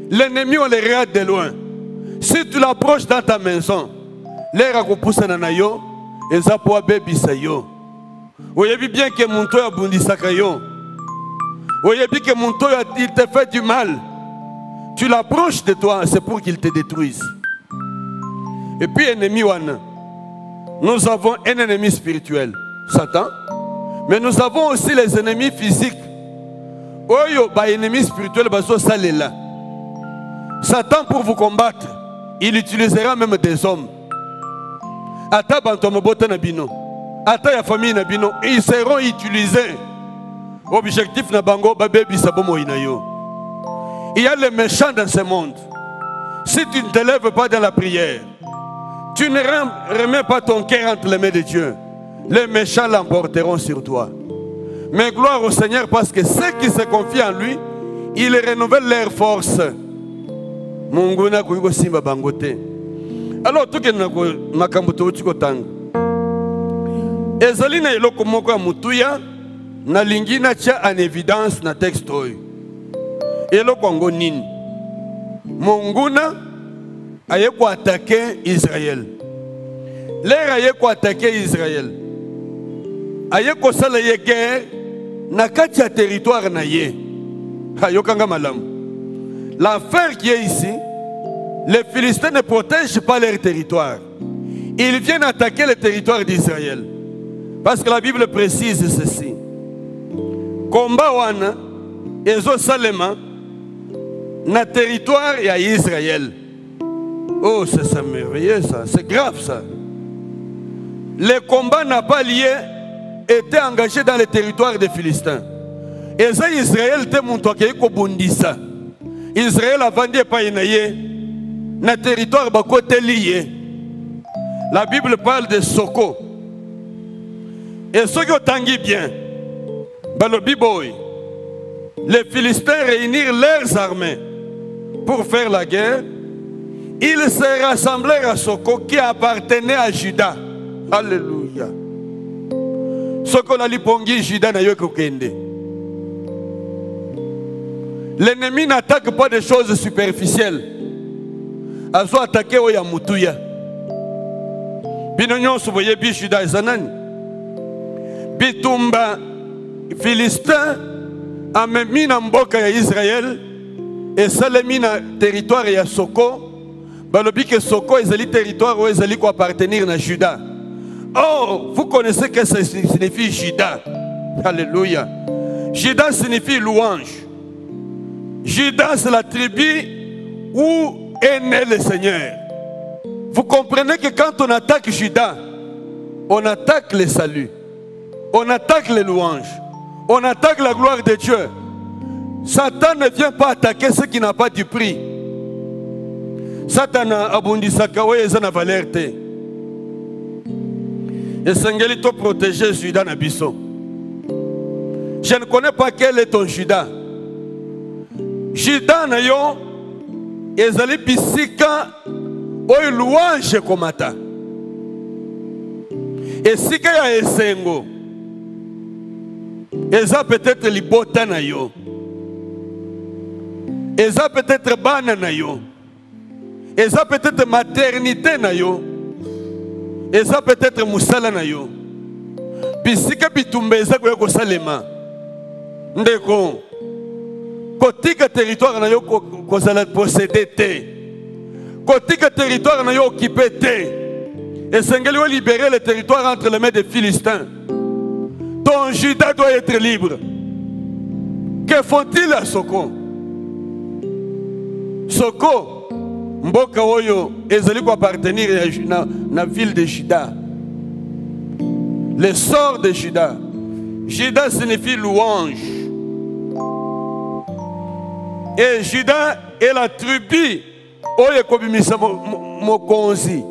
L'ennemi, on le regarde de loin. Si tu l'approches dans ta maison, l'air à couper na yo, et ça pour bebisa yo. Voyez bien que mon toit a bondi sakayo. Voyez bien que mon toit il te fait du mal. Tu l'approches de toi, c'est pour qu'il te détruise. Et puis ennemi wana. Nous avons un ennemi spirituel, Satan. Mais nous avons aussi les ennemis physiques. Oyo ba ennemi spirituel baso salela. Satan pour vous combattre, il utilisera même des hommes. Ata bantomobota na bino. Ata ya famille na bino, ils seront utilisés. Objectif na bango babebi sabomo inayo. Il y a les méchants dans ce monde. Si tu ne te lèves pas dans la prière, tu ne remets pas ton cœur entre les mains de Dieu, les méchants l'emporteront sur toi. Mais gloire au Seigneur parce que ceux qui se confient en lui, il renouvelle leur force. Munguna kuiko simba bangote. Alors tout que makambuto utiko tang. Ezalina eloko moko ya mutuya na lingina tia en évidence na texte oyo. Eloko ngo nini? Munguna ayeko attaquer Israël. L'air ayeko attaquer Israël. Ayeko sala ye guerre na kati ya territoire na ye. Ayokanga malamu. L'affaire qui est ici, les Philistins ne protègent pas leur territoire. Ils viennent attaquer le territoire d'Israël. Parce que la Bible précise ceci. Combat wana ezo salema na territoire ya Israël. Oh, c'est merveilleux ça, c'est grave ça. Le combat n'a pas été engagé dans le territoire des Philistins. Et ça, Israël te montre qu'il y a bundisa. Israël a vendu pas na territoire bakote lié. La Bible parle de Soko. Et ceux qui ont tangué bien, les Philistins réunirent leurs armées pour faire la guerre. Ils se rassemblèrent à Soko qui appartenait à Juda. Alléluia. Soko la lipongi Juda na yo kokende. L'ennemi n'attaque pas des choses superficielles. Azo attaquer oya mutuya. Binonyon soboye bi Juda zanani. Bitumba Philistin a mis na mboka ya Israël et salemi na territoire ya Soko. Balobi que Soko ezali territoire où ezali ko appartenir na Juda. Oh, vous connaissez que ça signifie Juda. Alléluia. Juda signifie louange. Juda, c'est la tribu où est né le Seigneur. Vous comprenez que quand on attaque Juda, on attaque le salut. On attaque les louanges. On attaque la gloire de Dieu. Satan ne vient pas attaquer ce qui n'a pas du prix. Satan a abondissaka oye ezana valeur te. Esengeli to protéger Juda na biso. Je ne connais pas quel est ton Juda. Juda na yo ezali bisika oyo louange komata. Esika ya esengo. Eza peut-être libota na yo. Eza peut-être bana na yo. Eza peut-être maternité na yo. Eza peut-être musala na yo. Bisika bitumbe eza ko salema. Ndeko. Kotika territoire na yo kozala posséder te. Kotika territoire na yo occupé te. Et Sengeli va libérer le territoire entre les mains des Philistins. Ton Juda doit être libre. Que faut-il à Soko? Soko, mboka oyo ezali ko appartenir na ville de Juda. Le sort de Juda. Juda signifie louange. Et Juda est la tribu oyo ekobimisa mokonzi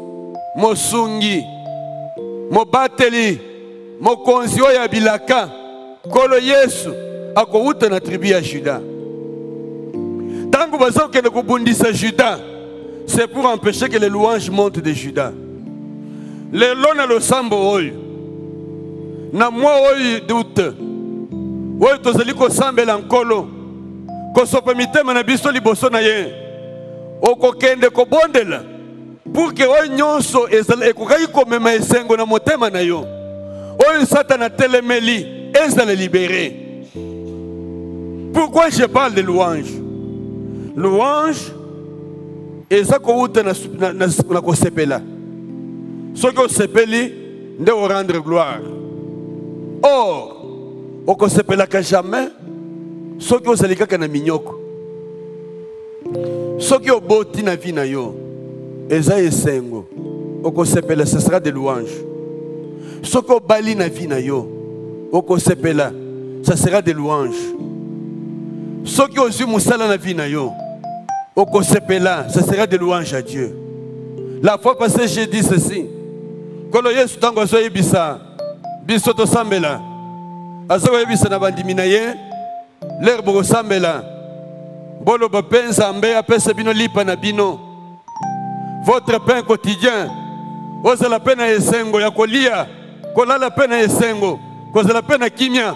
mosungi mobateli mokonzi oyo ya bilaka kolo Yesu akouta na tribu ya Juda. Tango bazokende kobundisa Juda, c'est pour empêcher que les louanges montent de Juda. Lelo na losambo oyo na mwa oyo doute oyo tozali kosambela nkolo kosopa mitema na biso liboso na ye okokende kobondela pour que oyo nyonso ekokaki komema esengo na motema na yo oyo Satan telemeli ezala libéré. Pourquoi je parle de louange? Louange eza kouta na kosepela. Soki osepeli nde o rendre gloire. Or okosepelaka jamais soki ozali kaka na minyoko. Soki oboti na vie na yo eza esengo okosepela, ce sera de louange. Soki obali na vie na yo okosepela, ça sera de louange. Soki ozwi musala na vie na yo okosepela, ça sera de louange à Dieu. La fois passée j'ai dit ceci, kolo Yesu tango azoyebisa biso tosambela azoyebisa na bandimi na ye lere bokosambela boloba mpe Nzambe apesa bino lipa na bino, votre pain quotidien, ozala mpe na esengo ya kolia, kolala mpe na esengo, kozala mpe na kimia,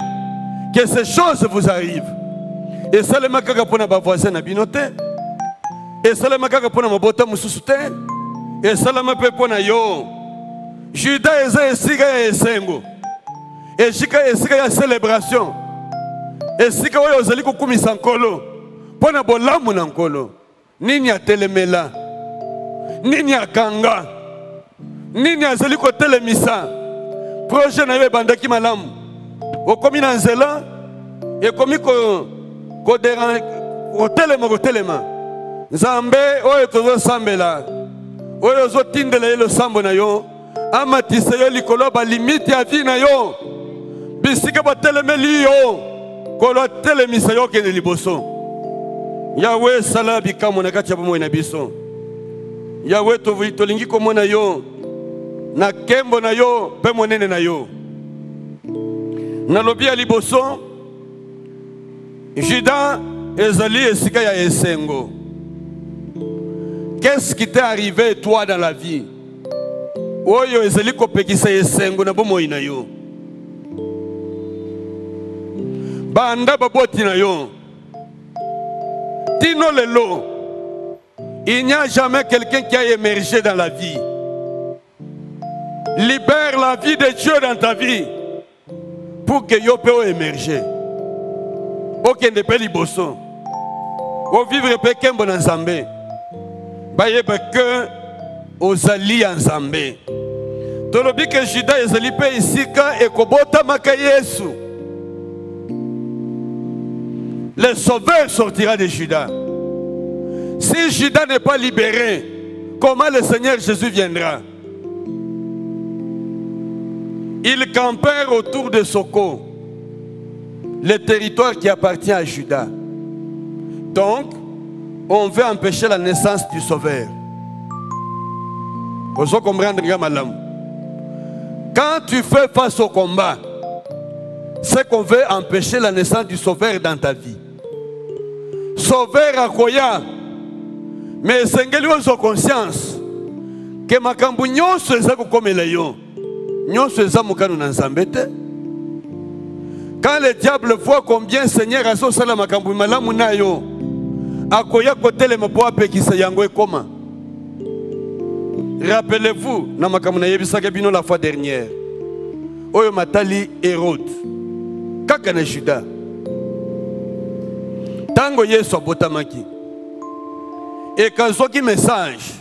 que ces choses vous arrivent. Esalema kaka mpona bavoisin na bino te, esalema kaka mpona mabota mosusu te, esalema mpe mpona yo. Juda eza esika ya esengo, esika ya célébration, esika oyo ozali kokumisa nkolo mpona bolamu na nkolo. Nini atelemela, nini akanga, nini azali kotelemisa projet na yo ebandaki malamu, okomi na nzela ekomi kotelema. Nzambe oyo tozosambela, oyo ozotindela ye losambo na yo, amatisa yo likolo balimite ya vie na yo, bisika batelemeli yo kolo atelemisa yo kende liboso. Yawe sala bikamo na kati ya bomoi na biso. Yawe tolingi komona yo na kembo na yo pe monene na yo. Nalobi ya liboso Juda ezali esika ya esengo. Qu'est-ce qui t'est arrivé toi dans la vie? Oyo ezali kopekisa esengo na bomoi na yo. Banda baboti na yo. Tino lelo. Il n'y a jamais quelqu'un qui a émergé dans la vie. Libère la vie de Dieu dans ta vie pour que yo peut émerger. Aucun de pays liboso. Au vivre pe kembo na Nzambe. Bayeba que ozali en Nzambe. Tolobi que Juda ezali pe isika ekobota maka Yesu. Le sauveur sortira de Juda. Si Juda n'est pas libéré, comment le Seigneur Jésus viendra? Ils campèrent autour de Soko, le territoire qui appartient à Juda. Donc, on veut empêcher la naissance du sauveur. Vous comprenez, madame? Quand tu fais face au combat, c'est qu'on veut empêcher la naissance du sauveur dans ta vie. Sauveur à Koya, mais sengeli ozo conscience que makambu nyonso eza kokomela yo, nyonso eza mokano na Nzambe te. Quand le diable voit combien Seigneur azosala makambu malamu na yo, akoya kotelema po apekisa yango ekoma. Rappelez-vous na makambu na yebisaka bino la fois dernière, oyo matali Hérode kaka na Juda. Tango Yesu abotamaki et kazoki message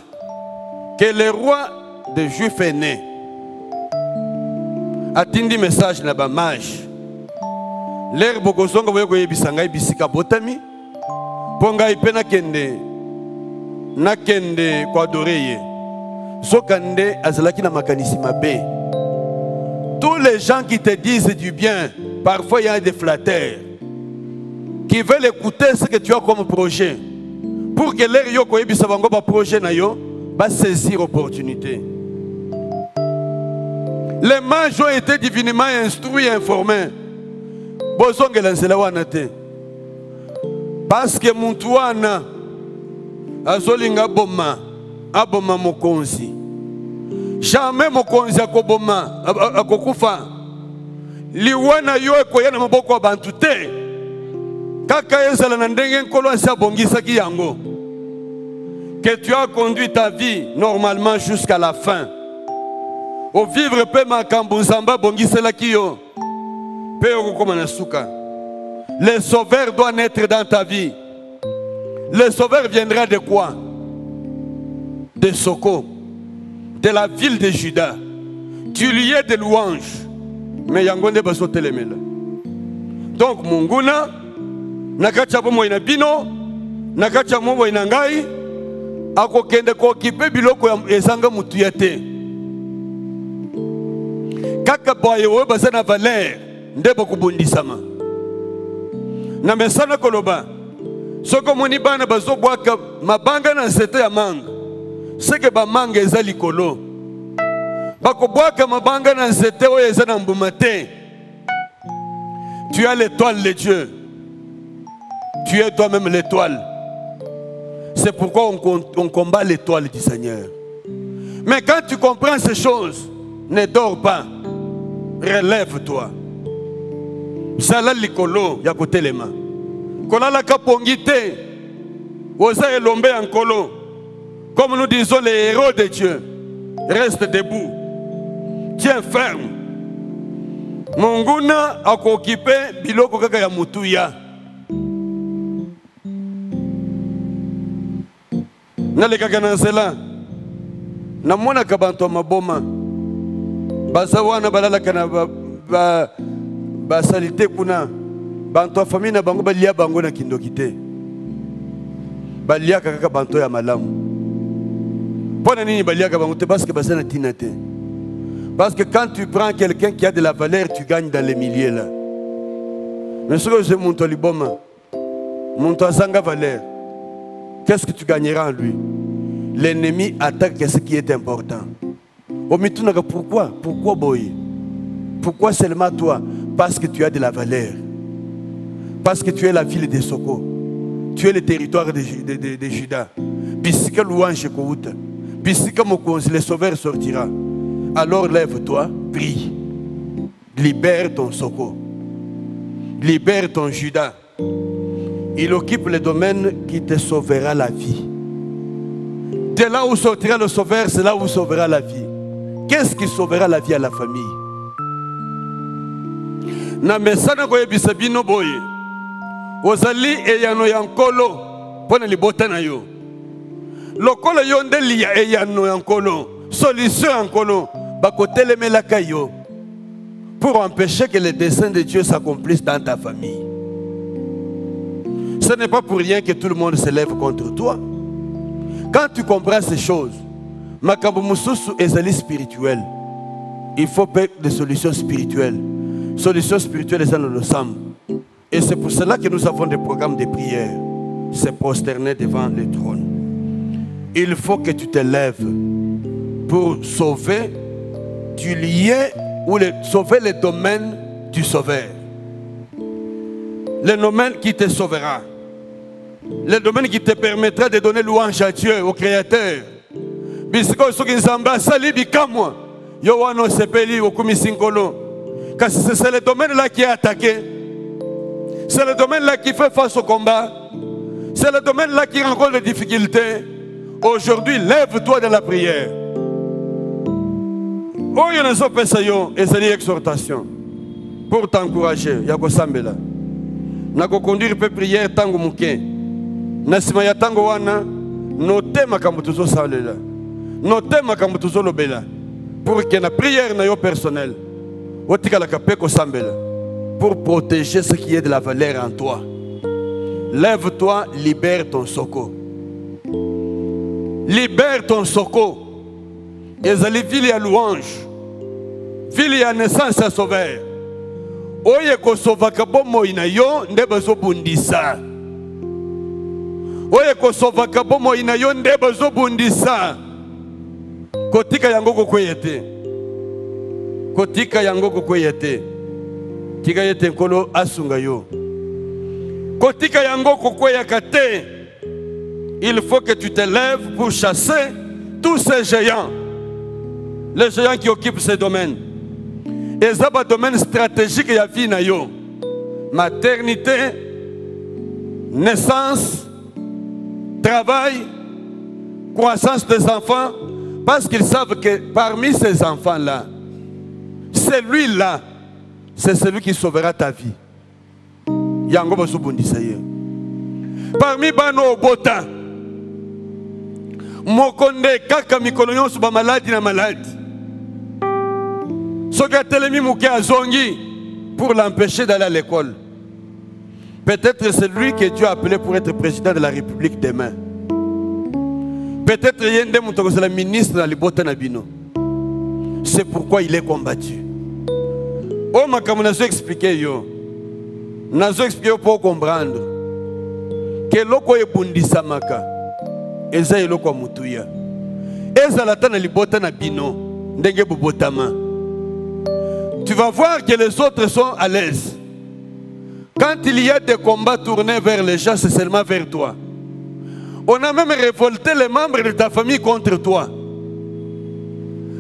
que le roi des Juifs est né, atindi message na ba mage l'air bokozonga boyo koyebisa ngai bisika botami po ngai pe nakende kwa adoreye sokande azalaki na makanisi mabe. Tous les gens qui te disent du bien, parfois il y a des flatteurs qui veulent écouter ce que tu as comme projet pour que l'air yo koyebisa bango ba projet na yo va saisir opportunité. Les mages ont été divinement instruits et informés. Bozongela nzela wana te. Parce que muntu wana azolinga boma aboma mokonzi. Jamais mokonzi akoboma akokufa. Liwana yo ekoya na maboko ya bantu te. Kaka ezala na ndenge nkolo asi abongisaki yango. Que tu as conduit ta vie normalement jusqu'à la fin. Au vivre pe makambo nzamba bongiselaki yo. Pe okokoma na suka. Le sauveur doit naître dans ta vie. Le sauveur viendra de quoi? De Soko, de la ville de Juda. Tu lui es de louanges. Mais yangonde baso telemela. Donc munguna nakacha bomo ina bino, nakacha momo ina ngai, akokende ko kipe biloko ezanga mutu yate. Kaka boye we bazana valeur ndebo kubundisama. Na mesana koloba soko moni bana bazo bwaka mabanga na nzete ya manga. Seke ba manga eza likolo. Bako bwaka mabanga na nzete oyo eza na mbuma te. Tu as l'étoile de Dieu. Tu es toi-même l'étoile. C'est pourquoi on combat l'étoile du Seigneur. Mais quand tu comprends ces choses, ne dors pas. Relève-toi. Sala likolo ya kotelema. Kolala kapongite. Osa elombe ankolo. Comme nous disons les héros de Dieu. Reste debout. Tiens ferme. Munguna akokipe biloko kaka ya mutuya. Naleka na nzela. Namona kabanto maboma. Bazawana balala kana ba salite kuna. Banto famille na bango balia bango na kindokite. Balia kaka banto ya malamu. Pona nini balia ka bango te parce que basana tinate. Parce que quand tu prends quelqu'un qui a de la valeur, tu gagnes dans les milliers là. Mais ce que je monte au liboma, monte à Zanga valeur. Qu'est-ce que tu gagneras en lui? L'ennemi attaque ce qui est important. Pourquoi? Pourquoi boy? Pourquoi seulement toi? Parce que tu as de la valeur. Parce que tu es la ville de Soko. Tu es le territoire de Juda. Bisika louange kouta. Bisika mokonzi, le sauveur sortira. Alors lève-toi, prie. Libère ton Soko. Libère ton Juda. Il occupe le domaine qui te sauvera la vie. De là où sortira le sauveur, c'est là où sauvera la vie. Qu'est-ce qui sauvera la vie à la famille? Na mesana koye bisabino boye. Ozali eyano yankolo. Pona libota na yo. Lokolo yonde liya eyano yankolo. Solution yankolo. Bakotele melaka yo. Pour empêcher que les desseins de Dieu s'accomplissent dans ta famille. Ce n'est pas pour rien que tout le monde se lève contre toi. Quand tu comprends ces choses, makambo mususu ezali spirituel. Il faut des solutions spirituelles. Solutions spirituelles eza dans ensemble. Et c'est pour cela que nous avons des programmes de prière. Se prosterner devant le trône. Il faut que tu te lèves pour sauver du lien ou sauver le domaine du sauveur. Le domaine qui te sauvera. Le domaine qui te permettra de donner louange à Dieu, au Créateur. Bisiko soki nzamba sali bikamwa. Yo wano sepeli okumisinkolo. Car c'est le domaine là qui est attaqué. C'est le domaine là qui fait face au combat. C'est le domaine là qui rencontre des difficultés. Aujourd'hui, lève-toi dans la prière. Oh, il y a une exhortation. Et c'est une exhortation. Pour t'encourager. Il y a un sambela. Nako conduire peu prière tango muke. Nasima ya tango wana. Note makambo tuzo salela. Note makambo tuzo lobela. Pour que la prière na yo personnel. Otika la kapeko sambela. Pour protéger ce qui est de la valeur en toi. Lève-toi, libère ton Soko. Libère ton Soko. Ezali vili ya louange. Vili ya naissance à sauveur. Oye ko sovaka bomo ina yo ndeba zo bundisa. oye kosovaka bomo ina yo nde bazobundisa kotika yango kokweya te, kotika yango kokweya te, tika yete nkolo asunga yo, kotika yango kokweyaka te. Il faut que tu te lèves pour chasser tous ces géants, les géants qui occupent ces domaines. Et ça va domaine stratégique ya vie na yo, maternité, naissance, travail, croissance des enfants, parce qu'ils savent que parmi ces enfants-là, celui-là, c'est celui qui sauvera ta vie. Yango basubundisa ye. Parmi bano obota, mokonde kaka mikolo nyonso ba maladi na maladi. Soka telemi muke azongi pour l'empêcher d'aller à l'école. Peut-être c'est lui que Dieu a appelé pour être président de la République demain. Peut-être yende mutoko c'est la ministre na libota na bino. C'est pourquoi il est combattu. Oh makamu nazo expliquer yo. Nazo expliquer pour comprendre que loko ebundisa maka eza eloko mutuya. Eza lata na libota na bino ndenge bobotama. Tu vas voir que les autres sont à l'aise. Quand il y a des combats tournés vers les gens, c'est seulement vers toi. On a même révolté les membres de ta famille contre toi.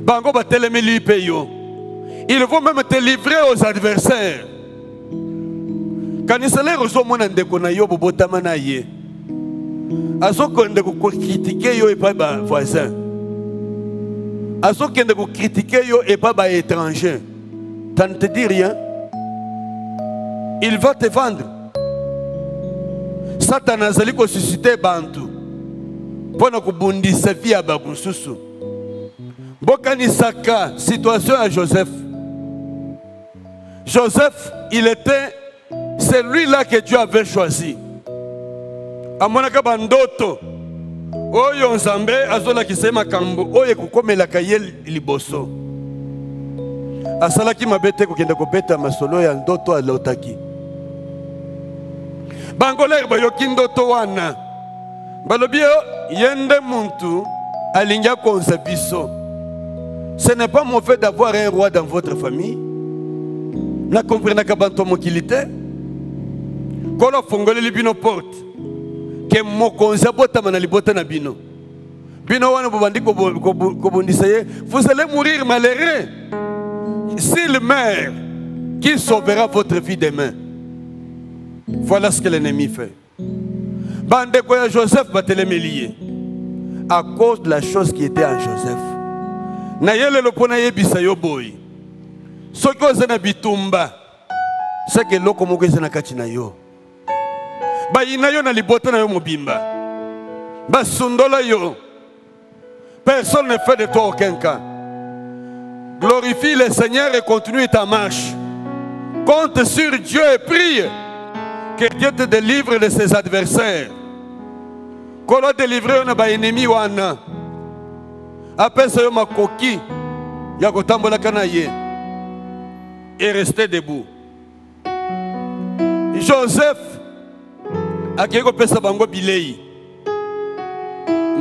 Bango batelemi lipe yo. Ils vont même te livrer aux adversaires. Quand ils sont reçus mon ndeko na yo bobotama na ye. Azoko ndeko ko critiquer yo et pas ba voisin. Azoko ndeko critiquer yo et pas ba étranger. Ça ne te dit rien. Il va te vendre. Satan a zali ko susciter bantu. Pona ko bundisa via bakususu. Bokani saka situation à Joseph. Joseph, il était celui-là que Dieu avait choisi. Amonaka bandoto. Oyo nzambe azola kisema kambo oye kukomela kayel liboso. Asalaki mabete kokenda kopeta masolo ya ndoto alotaki. Bangoler bayoki ndoto wana. Balobio yende muntu alinga konza biso. Ce n'est pas mauvais d'avoir un roi dans votre famille. Na comprenez ka banto mokilité. Kola fongole libino porte. Ke mokonza botama na libota na bino. Bino wana bobandi ko bondisa ye, vous allez mourir malheureux. S'il meurt, qui sauvera votre vie demain? Voilà ce que l'ennemi fait. Bande quoi Joseph batelemelié. À cause de la chose qui était en Joseph. Nayele lo pona yebisa yo boy. Soko zana bitumba. C'est que loko moko zana kachina yo. Ba ina yo na libota na yo mobimba. Ba sundola yo. Personne ne fait de toi aucun cas. Glorifie le Seigneur et continue ta marche. Compte sur Dieu et prie que Dieu te délivre de ses adversaires. Kolo délivrer on a ba ennemi wana. Après ça yo makoki ya kotambola kana ye. Et rester debout. Joseph akeko pesa bango bilei.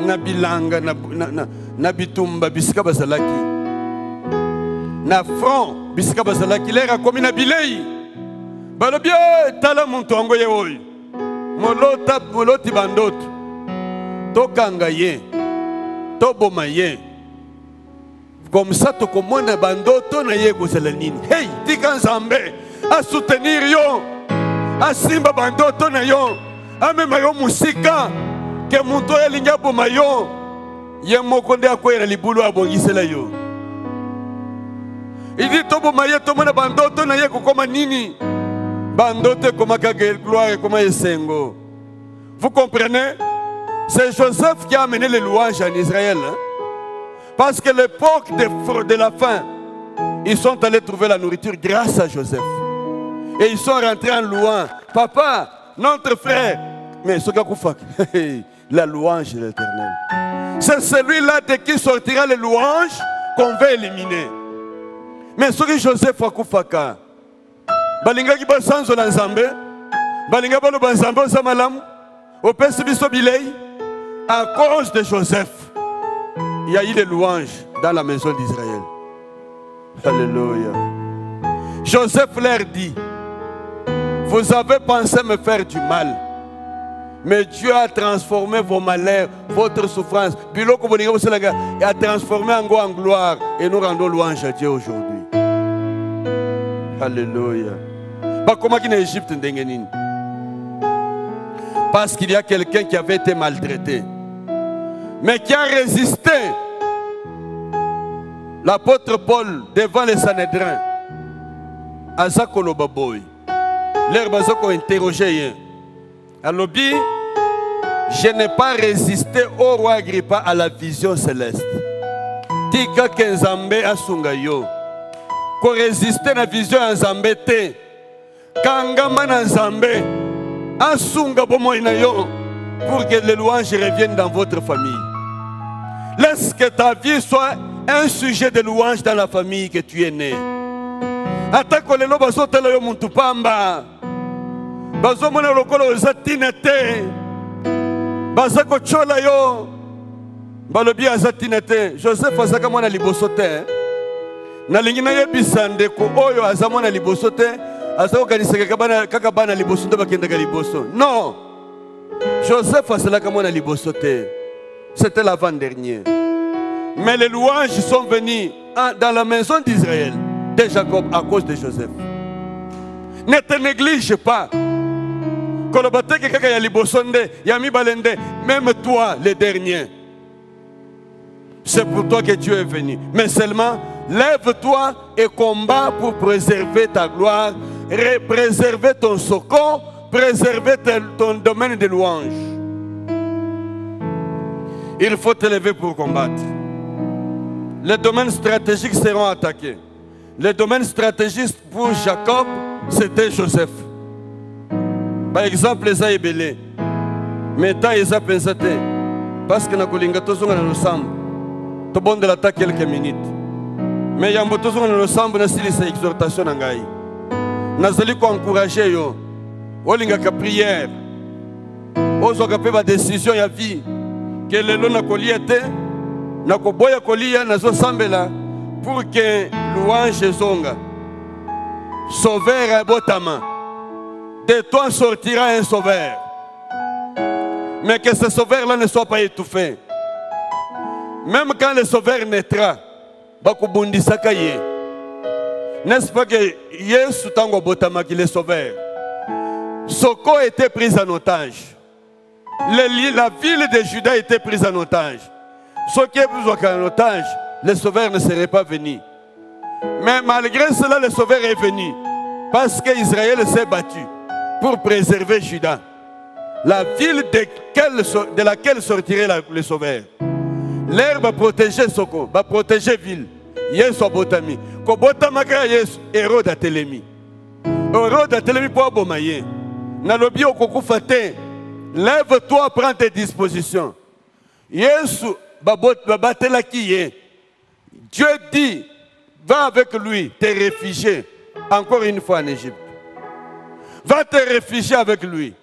Na bilanga na bitumba bisika bazalaki. Na front bisika bazalaki lera komi na bilei. Balobie tala muntu ango ye oyo. Moloti bandoto. Tokanga ye. Toboma ye. Comme ça to komona bandoto na ye kozala nini. Hey, tika nzambe a soutenir yo. A simba bandoto na yo. A mema yo musika ke muntu elinga boma yo. Ye moko nde akoyela libulu abongisela yo. Il dit toboma ye tomona bandoto na ye kokoma nini. Bandoto komaka gloire koma esengo. Vous comprenez? C'est Joseph qui a amené les louanges en Israël. Hein? Parce que l'époque de la faim, ils sont allés trouver la nourriture grâce à Joseph. Et ils sont rentrés en louant. Papa, notre frère. Mais ce la louange de l'Éternel. C'est celui-là de qui sortira les louanges qu'on va éliminer. Mais ce que Joseph a koufaka. Balinga ki basanzo la nzambe. Balinga balo banzambe osamalam. Au Père Bilei, à cause de Joseph, il y a eu des louanges dans la maison d'Israël. Alléluia. Joseph leur dit, vous avez pensé me faire du mal, mais Dieu a transformé vos malheurs, votre souffrance, et a transformé en gloire. Et nous rendons louange à Dieu aujourd'hui. Alléluia. Comment est-ce Égypte? Parce qu'il y a quelqu'un qui avait été maltraité, mais qui a résisté. L'apôtre Paul devant les Sanhédrins, Azakolo Baboy, l'air Bazako interrogé. Alobi, je n'ai pas résisté au roi Agrippa à la vision céleste. Tika Kenzambe Asungayo, ko résister à la vision Nzambe te, Kangama Nzambe, Asunga Bomoinayo, pour que les louanges reviennent dans votre famille. Laisse que ta vie soit un sujet de louange dans la famille que tu es né. Atako lelo bazotela yo muntu pamba. Bazomona lokolo zatina te. Bazako chola yo. Balobi azatina te. Joseph azaka mwana liboso te. Na lingina yebisa ndeko oyo azamona liboso te. Azako kanisaka kaka bana liboso te bakenda ka liboso. Non. Joseph azalaka mwana liboso te. C'était l'avant-dernier. Mais les louanges sont venues dans la maison d'Israël, de Jacob, à cause de Joseph. Ne te néglige pas. Même toi, le dernier. C'est pour toi que Dieu est venu. Mais seulement, lève-toi et combat pour préserver ta gloire, préserver ton secours, préserver ton domaine de louange. Il faut te lever pour combattre. Les domaines stratégiques seront attaqués. Les domaines stratégiques pour Jacob, c'était Joseph. Par exemple, les Aïbélés. Mais tant ils ont pensé, parce que nous avons ensemble, tout le monde l'attaque quelques minutes. Mais il y a ensemble, nous avons une exhortation. Nous allons encourager yo. Nous avons une prière. Nous avons une décision de vie. Que les lois na koboya kolia na zo sambela pour que louange zonga. Sauveur botama. De toi sortira un sauveur. Mais que ce sauveur-là ne soit pas étouffé. Même quand le sauveur naîtra, bakubundisaka ye. N'est-ce pas que Yesu tango botama qui est sauveur? Soko était prise en otage. La ville de Juda était prise en otage. Ceux qui étaient pris en otage, le sauveur ne serait pas venu. Mais malgré cela, le sauveur est venu. Parce qu'Israël s'est battu pour préserver Juda. La ville de laquelle sortirait le sauveur. L'air va protéger Soko, va protéger ville. Yesu abotami. Ko botamaka Yesu, Hérode a telemi. Hérode a telemi pour abomaye. Nalobi okukufa te. Lève-toi, prends tes dispositions. Yesu babatela qui est. Dieu dit, va avec lui, te réfugier. Encore une fois en Égypte. Va te réfugier avec lui.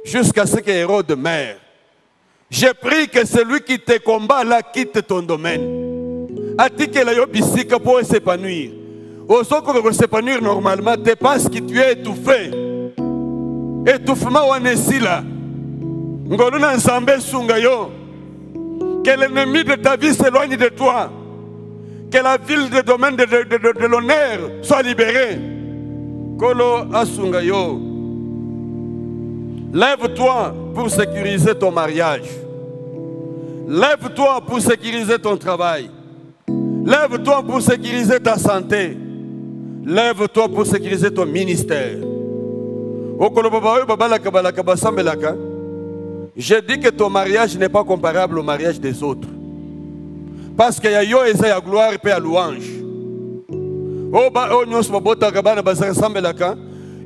Jusqu'à ce que Hérode meure. J'ai pris que celui qui te combat là quitte ton domaine. Attique la yobisika pour s'épanouir. Au soko pour s'épanouir normalement, tu penses que tu es étouffé. Étouffement ou là. Ngoluna nzambe sungayo. Que l'ennemi de ta vie s'éloigne de toi. Que la ville de domaine de l'honneur soit libérée. Kolo asungayo. Lève-toi pour sécuriser ton mariage. Lève-toi pour sécuriser ton travail. Lève-toi pour sécuriser ta santé. Lève-toi pour sécuriser ton ministère. Je dis que ton mariage n'est pas comparable au mariage des autres. Parce qu'il y a yo et la gloire et la louange.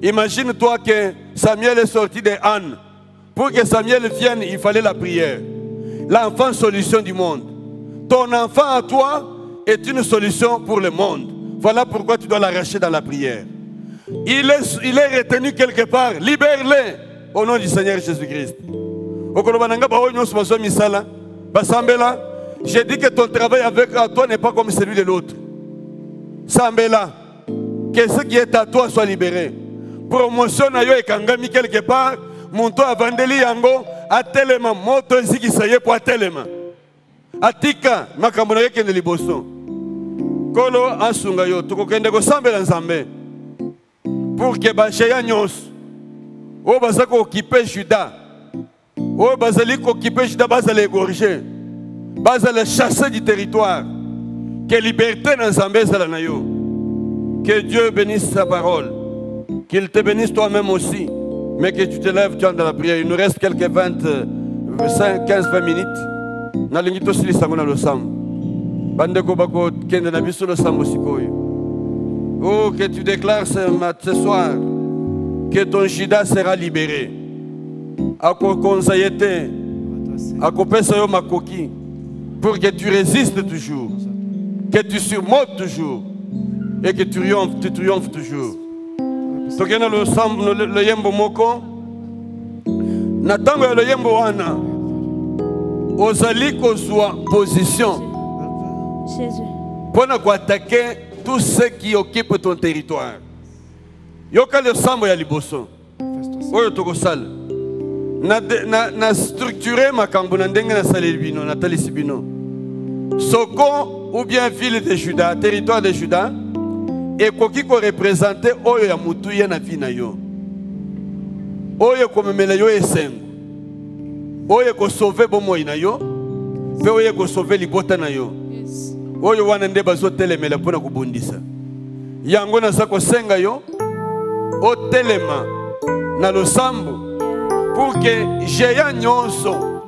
Imagine-toi que Samuel est sorti de Anne. Pour que Samuel vienne, il fallait la prière. L'enfant solution du monde. Ton enfant à toi est une solution pour le monde. Voilà pourquoi tu dois l'arracher dans la prière. Il est retenu quelque part. Libère-le au nom du Seigneur Jésus-Christ. Je dis que ton travail avec toi n'est pas comme celui de l'autre. Sambela, que ce qui est à toi soit libéré. Promotion na yo ekangami quelque part, monto avandeli yango atelema moto ziki saye pour atelema. Atika makambo na yeke ne liboso. Kolo asunga yo tukokende ko sambela nzambe. Pour que basheya nyos o bazako occuper Juda. O bazali ko occuper Juda bazali égorger. Bazali chasser du territoire. Que liberté dans Zambé Zalanayo. Que Dieu bénisse sa parole. Qu'il te bénisse toi-même aussi. Mais que tu te lèves, tu entres dans la prière. Il nous reste quelques 15-20 minutes. Nalingito sili sango na lo sam. Bande ko bako kende na biso lo sam osikoyo. Oh, que tu déclares ce soir que ton Juda sera libéré. Ako konzayete. Ako pesa yo makoki. Pour que tu résistes toujours. Que tu surmontes toujours. Et que tu triomphes toujours. Tokena le sam le yembo moko. Natango le yembo wana. Ozali kozwa position. Pour attaquer tous ceux qui occupent ton territoire. Yoka le sambo ya liboso. Oyo tokosala. Na structurer makambo na ndenge na salibino na talisibino. Soko ou bien ville de Juda, territoire de Juda, et koki ko représenter oyo ya mutu ya na vie na yo. Oyo ko memela yo esengo. Oyo ko sauver bomoi na yo, pe oyo ko sauver libota na yo. Oyo wana nde bazo telemela pona kubundisa. Yango na sako senga yo, o telema na losambo pour que jeya nyonso,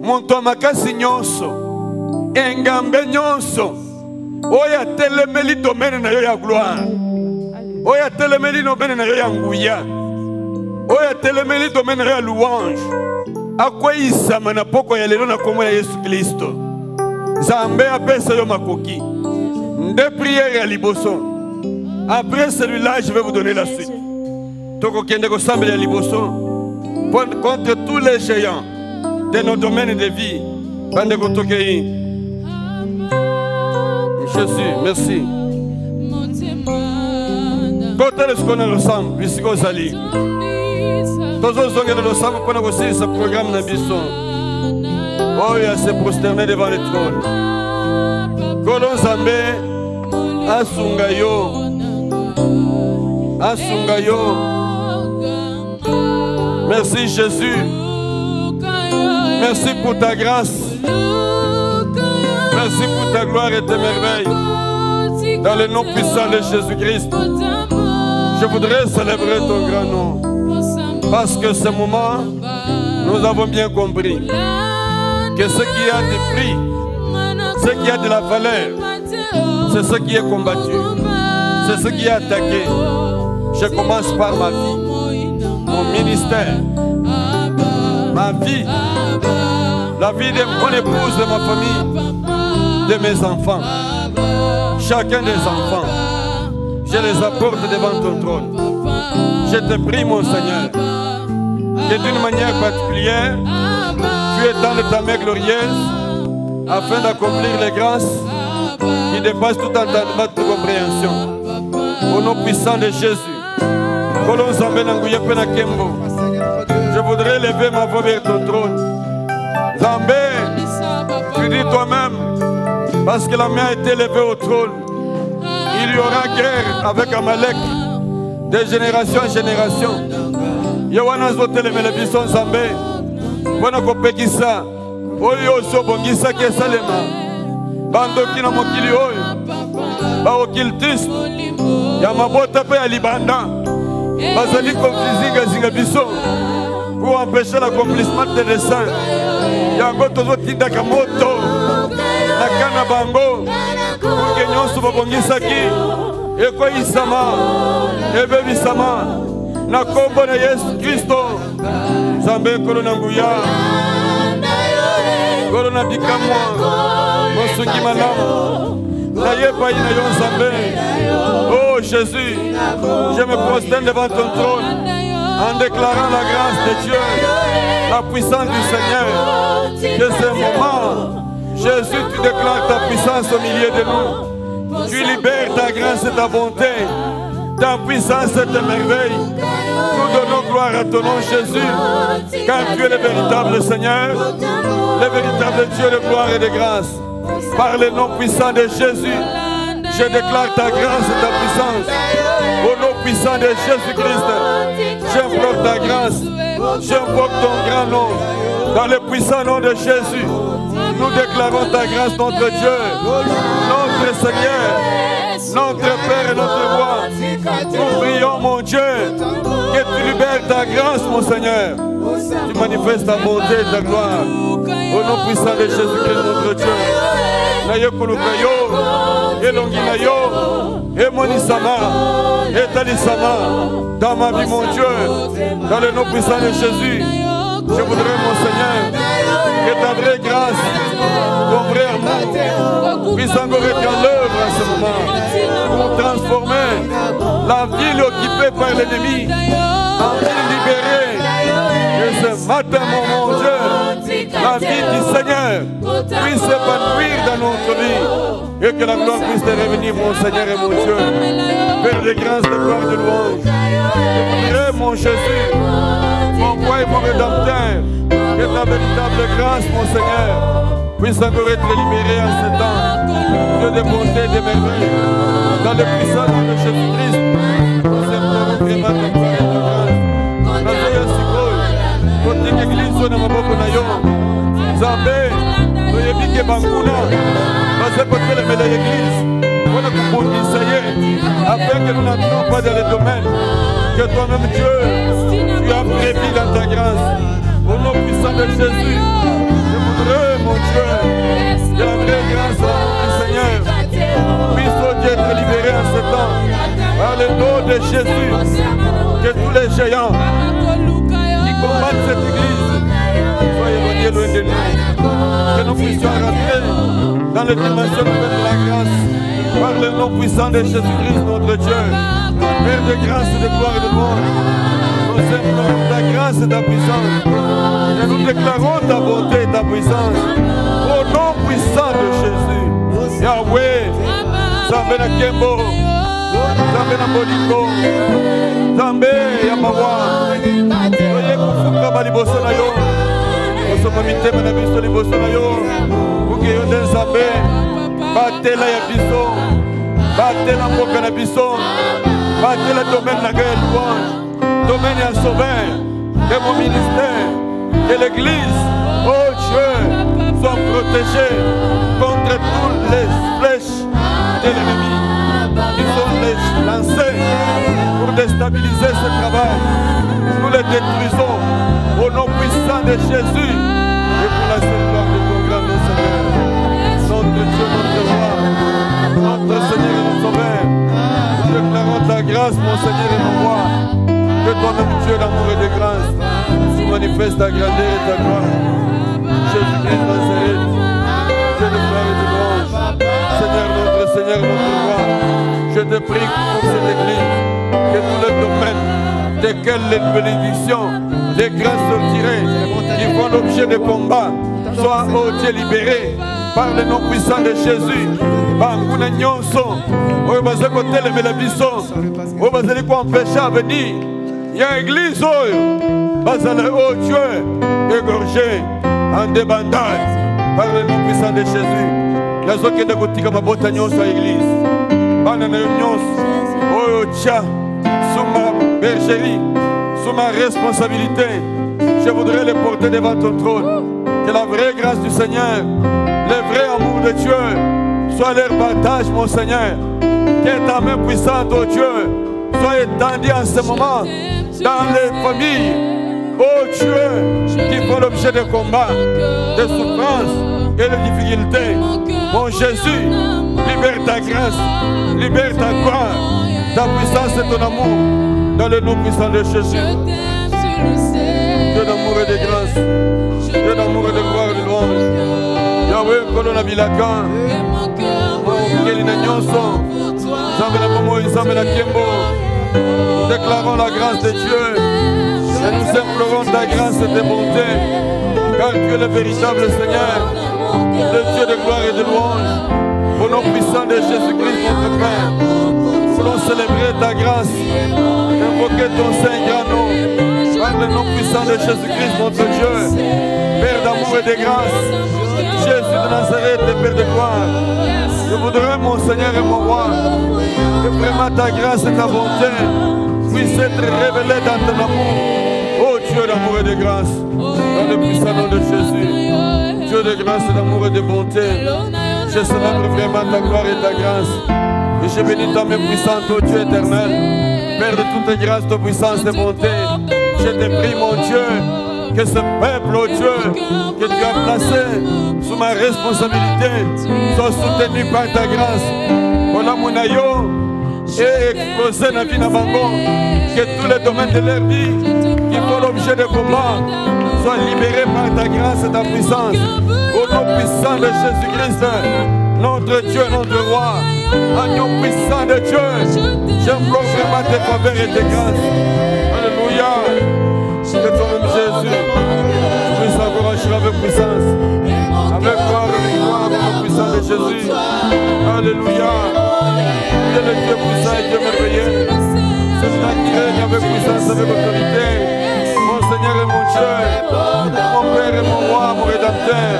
monto makasi nyonso, engambe nyonso, oya telemeli domaine na yo ya gloire, oya telemeli domaine na yo ya nguya, oya telemeli domaine na yo ya louange, akweyisama na poko ya lelo na kombo ya Yesu Kristo. Zambé apesa yo makoki. Nde prière ya liboso. Après celui-là, je vais vous donner la suite. Toko kende ko sambela ya liboso. Contre tous les géants de nos domaines de vie. Bande ko tokei. Jésus, merci. Côté de ce qu'on a ensemble, puisqu'on s'allie. Tous os hommes de l'ensemble pour nous aussi ce programme na biso. Oh, il se prosterner devant le trône. Kolon Zambé, Asungayo, Asungayo. Merci Jésus. Merci pour ta grâce. Merci pour ta gloire et tes merveilles. Dans le nom puissant de Jésus-Christ, je voudrais célébrer ton grand nom. Parce que ce moment, nous avons bien compris que ce qui a du prix, ce qui a de la valeur, c'est ce qui est combattu, c'est ce qui est attaqué. Je commence par ma vie, mon ministère, ma vie, la vie de mon épouse, de ma famille, de mes enfants. Chacun des enfants, je les apporte devant ton trône. Je te prie, mon Seigneur, que d'une manière particulière, tu étendes ta main glorieuse afin d'accomplir les grâces qui dépassent tout entendement, toute compréhension. Au nom puissant de Jésus, je voudrais lever ma voix vers ton trône. Zambé, tu dis toi-même, parce que la main a été levée au trône, il y aura guerre avec Amalek de génération en génération. Yowana zotele mele bison Zambé. Wana kopekisa. Oyo sobongisa kesalema. Bando kina mokili oyo. Ba okiltiste. Ya mabota pe ya libanda. Bazali konfizinga zinga biso. Pour empêcher l'accomplissement des desseins. Yango tozo tindaka moto. Nakana bango. Pour que nyonso babongisa ki. Eko isama. Ebe bisama. Na kombo na Yesu Kristo. Zambé kolona nguya. Kolona bikamwa. Mosuki malamu. Na yepa ina yon Zambé. Oh Jésus, je me prosterne devant ton trône. en déclarant la grâce de Dieu, la puissance du Seigneur. De ce moment, Jésus, tu déclares ta puissance au milieu de nous. Tu libères ta grâce et ta bonté, ta puissance et tes merveilles. Nous donnons gloire à ton nom, Jésus, car tu es le véritable Seigneur, le véritable Dieu de gloire et de grâce. Par le nom puissant de Jésus, je déclare ta grâce et ta puissance. Au nom puissant de Jésus-Christ, j'implore ta grâce, j'invoque ton grand nom. Dans le puissant nom de Jésus, nous déclarons ta grâce, notre Dieu, notre Seigneur, notre Père et notre Roi. Nous prions, mon Dieu, que tu libères ta grâce, mon Seigneur. Tu manifestes ta bonté et ta gloire. Au nom puissant de Jésus-Christ, notre Dieu. Nayo Kolukayo, Elongi Nayo, Emonisama, Etalisama, dans ma vie, mon Dieu, dans le nom puissant de Jésus, je voudrais, mon Seigneur, que ta vraie grâce, ton vrai amour, puisse encore être en l'œuvre à ce moment, pour transformer la ville occupée par l'ennemi en ville libérée. Et ce matin, mon Dieu, la vie du Seigneur puisse s'épanouir dans notre vie et que la gloire puisse te revenir, mon Seigneur et mon Dieu. Père de grâce, de gloire, de louange. Je voudrais, mon Jésus, mon roi et mon rédempteur, que ta véritable grâce, mon Seigneur, puisse encore être libérée en ce temps. Dieu de bonté et de merveille, dans le puissant nom de Jésus-Christ, nous implorons vraiment ta gloire et ta grâce. Côté église na maboko na yo Nzambe toyebi ke banguna baze kotelemela l'église mpona kobundisa ye afin que nous n'entrons pas dans les domaines que toi-même Dieu tu as prévu dans ta grâce. Au nom puissant de Jésus, je voudrais, mon Dieu, que la vraie grâce du Seigneur puisse, oh Dieu, être libérée en ce temps par le nom de Jésus. Que tous les géants combattre cette église, sois éloigné loin de nous, que nous puissions rentrer dans les dimensions nouvelles de la grâce, par le nom puissant de Jésus-Christ, notre Dieu, Père de grâce et de gloire et de monde. Nous implorons ta grâce et ta puissance, et nous déclarons ta bonté et ta puissance, au nom puissant de Jésus. Yahweh, Zambé na Kembo, Zambé na Boliko, Zambé Yamawa, kufuka baliboso na yo osoma mitema na biso liboso na yo kuke yo nde Nzambe batela ya biso batela mboka na biso batela domaine na ngai ya louange domaine ya sauveur de mon ministère que l'église oh Dieu soit protégée contre toutes les flèches de l'ennemi qui sont lancées pour déstabiliser ce travail. Nous les détruisons au nom puissant de Jésus et pour la seule gloire de ton grand nom, Seigneur. Notre Dieu, notre roi, notre Seigneur et notre Sauveur, nous déclarons ta grâce, mon Seigneur et mon roi. Que toi-même, Dieu d'amour et de grâce, tu manifestes ta grandeur et ta gloire. Jésus-Christ de Nazareth, Dieu de gloire et de louange, Seigneur, notre roi, je te prie pour cette église, que tous les domaines desquels les bénédictions, les grâces sortirées, qui font l'objet de combat, soient ô Dieu libérés par le nom puissant de Jésus. Banguna nyonso, oyo bazali kotelemela biso, oyo bazali koempêcher à venir. Il y a une église oyo, bazali ô Dieu, égorgé en débandade par le nom puissant de Jésus. Yazokende kotika mabota nyonso à l'église. Bana na yo nyonso, oyo tia sous ma bergerie, sous ma responsabilité, je voudrais les porter devant ton trône. Que la vraie grâce du Seigneur, le vrai amour de Dieu, soit leur partage, mon Seigneur. Que ta main puissante, oh Dieu, soit étendue en ce moment dans les familles, oh Dieu, qui font l'objet de combats, de souffrances et de difficultés. Mon Jésus, libère ta grâce, libère ta gloire, ta puissance et ton amour, dans le nom puissant de Jésus. Dieu d'amour et de grâce, Dieu d'amour et de gloire et de louange. Yahweh, Kolona Bilaka, Kelina Nyonso, Zambé na Momo, Zambé na Kembo. Déclarons la grâce de Dieu. Et nous implorons ta grâce et tes bontés, car tu es le véritable Seigneur, le Dieu de gloire et de louange. Au nom puissant de Jésus-Christ, notre Père, nous voulons célébrer ta grâce, invoquer ton saint grand nom, par le nom puissant de Jésus-Christ, notre Dieu, Père d'amour et de grâce, Jésus de Nazareth, Père de gloire. Je voudrais, mon Seigneur et mon roi, que vraiment ta grâce et ta bonté puissent être révélées dans ton amour. Oh Dieu d'amour et de grâce, dans le puissant nom de Jésus, Dieu de grâce, d'amour et de bonté, je célèbre vraiment ta gloire et ta grâce. Et je bénis ton même puissant, ô Dieu éternel, Père de toute grâce, de puissance et bonté. Je te prie, mon Dieu, que ce peuple, ô Dieu, que tu as placé sous ma responsabilité, soit soutenu par ta grâce. Voilà mon aïe, et explosé dans la vie de Bango, que tous les domaines de leur vie qui font l'objet de combat soient libérés par ta grâce et ta puissance. Au nom puissant de Jésus-Christ, notre Dieu, notre roi, agneau puissant de Dieu, j'implore vraiment tes faveurs et tes grâces. Alléluia. Que toi-même Jésus, tu puisses encore agir avec puissance, avec gloire et victoire, avec le puissant de Jésus. Alléluia. Tu es le Dieu puissant et Dieu merveilleux. C'est là qui règne avec puissance, avec autorité. Mon Seigneur et mon Dieu, mon Père et mon roi, mon Rédempteur.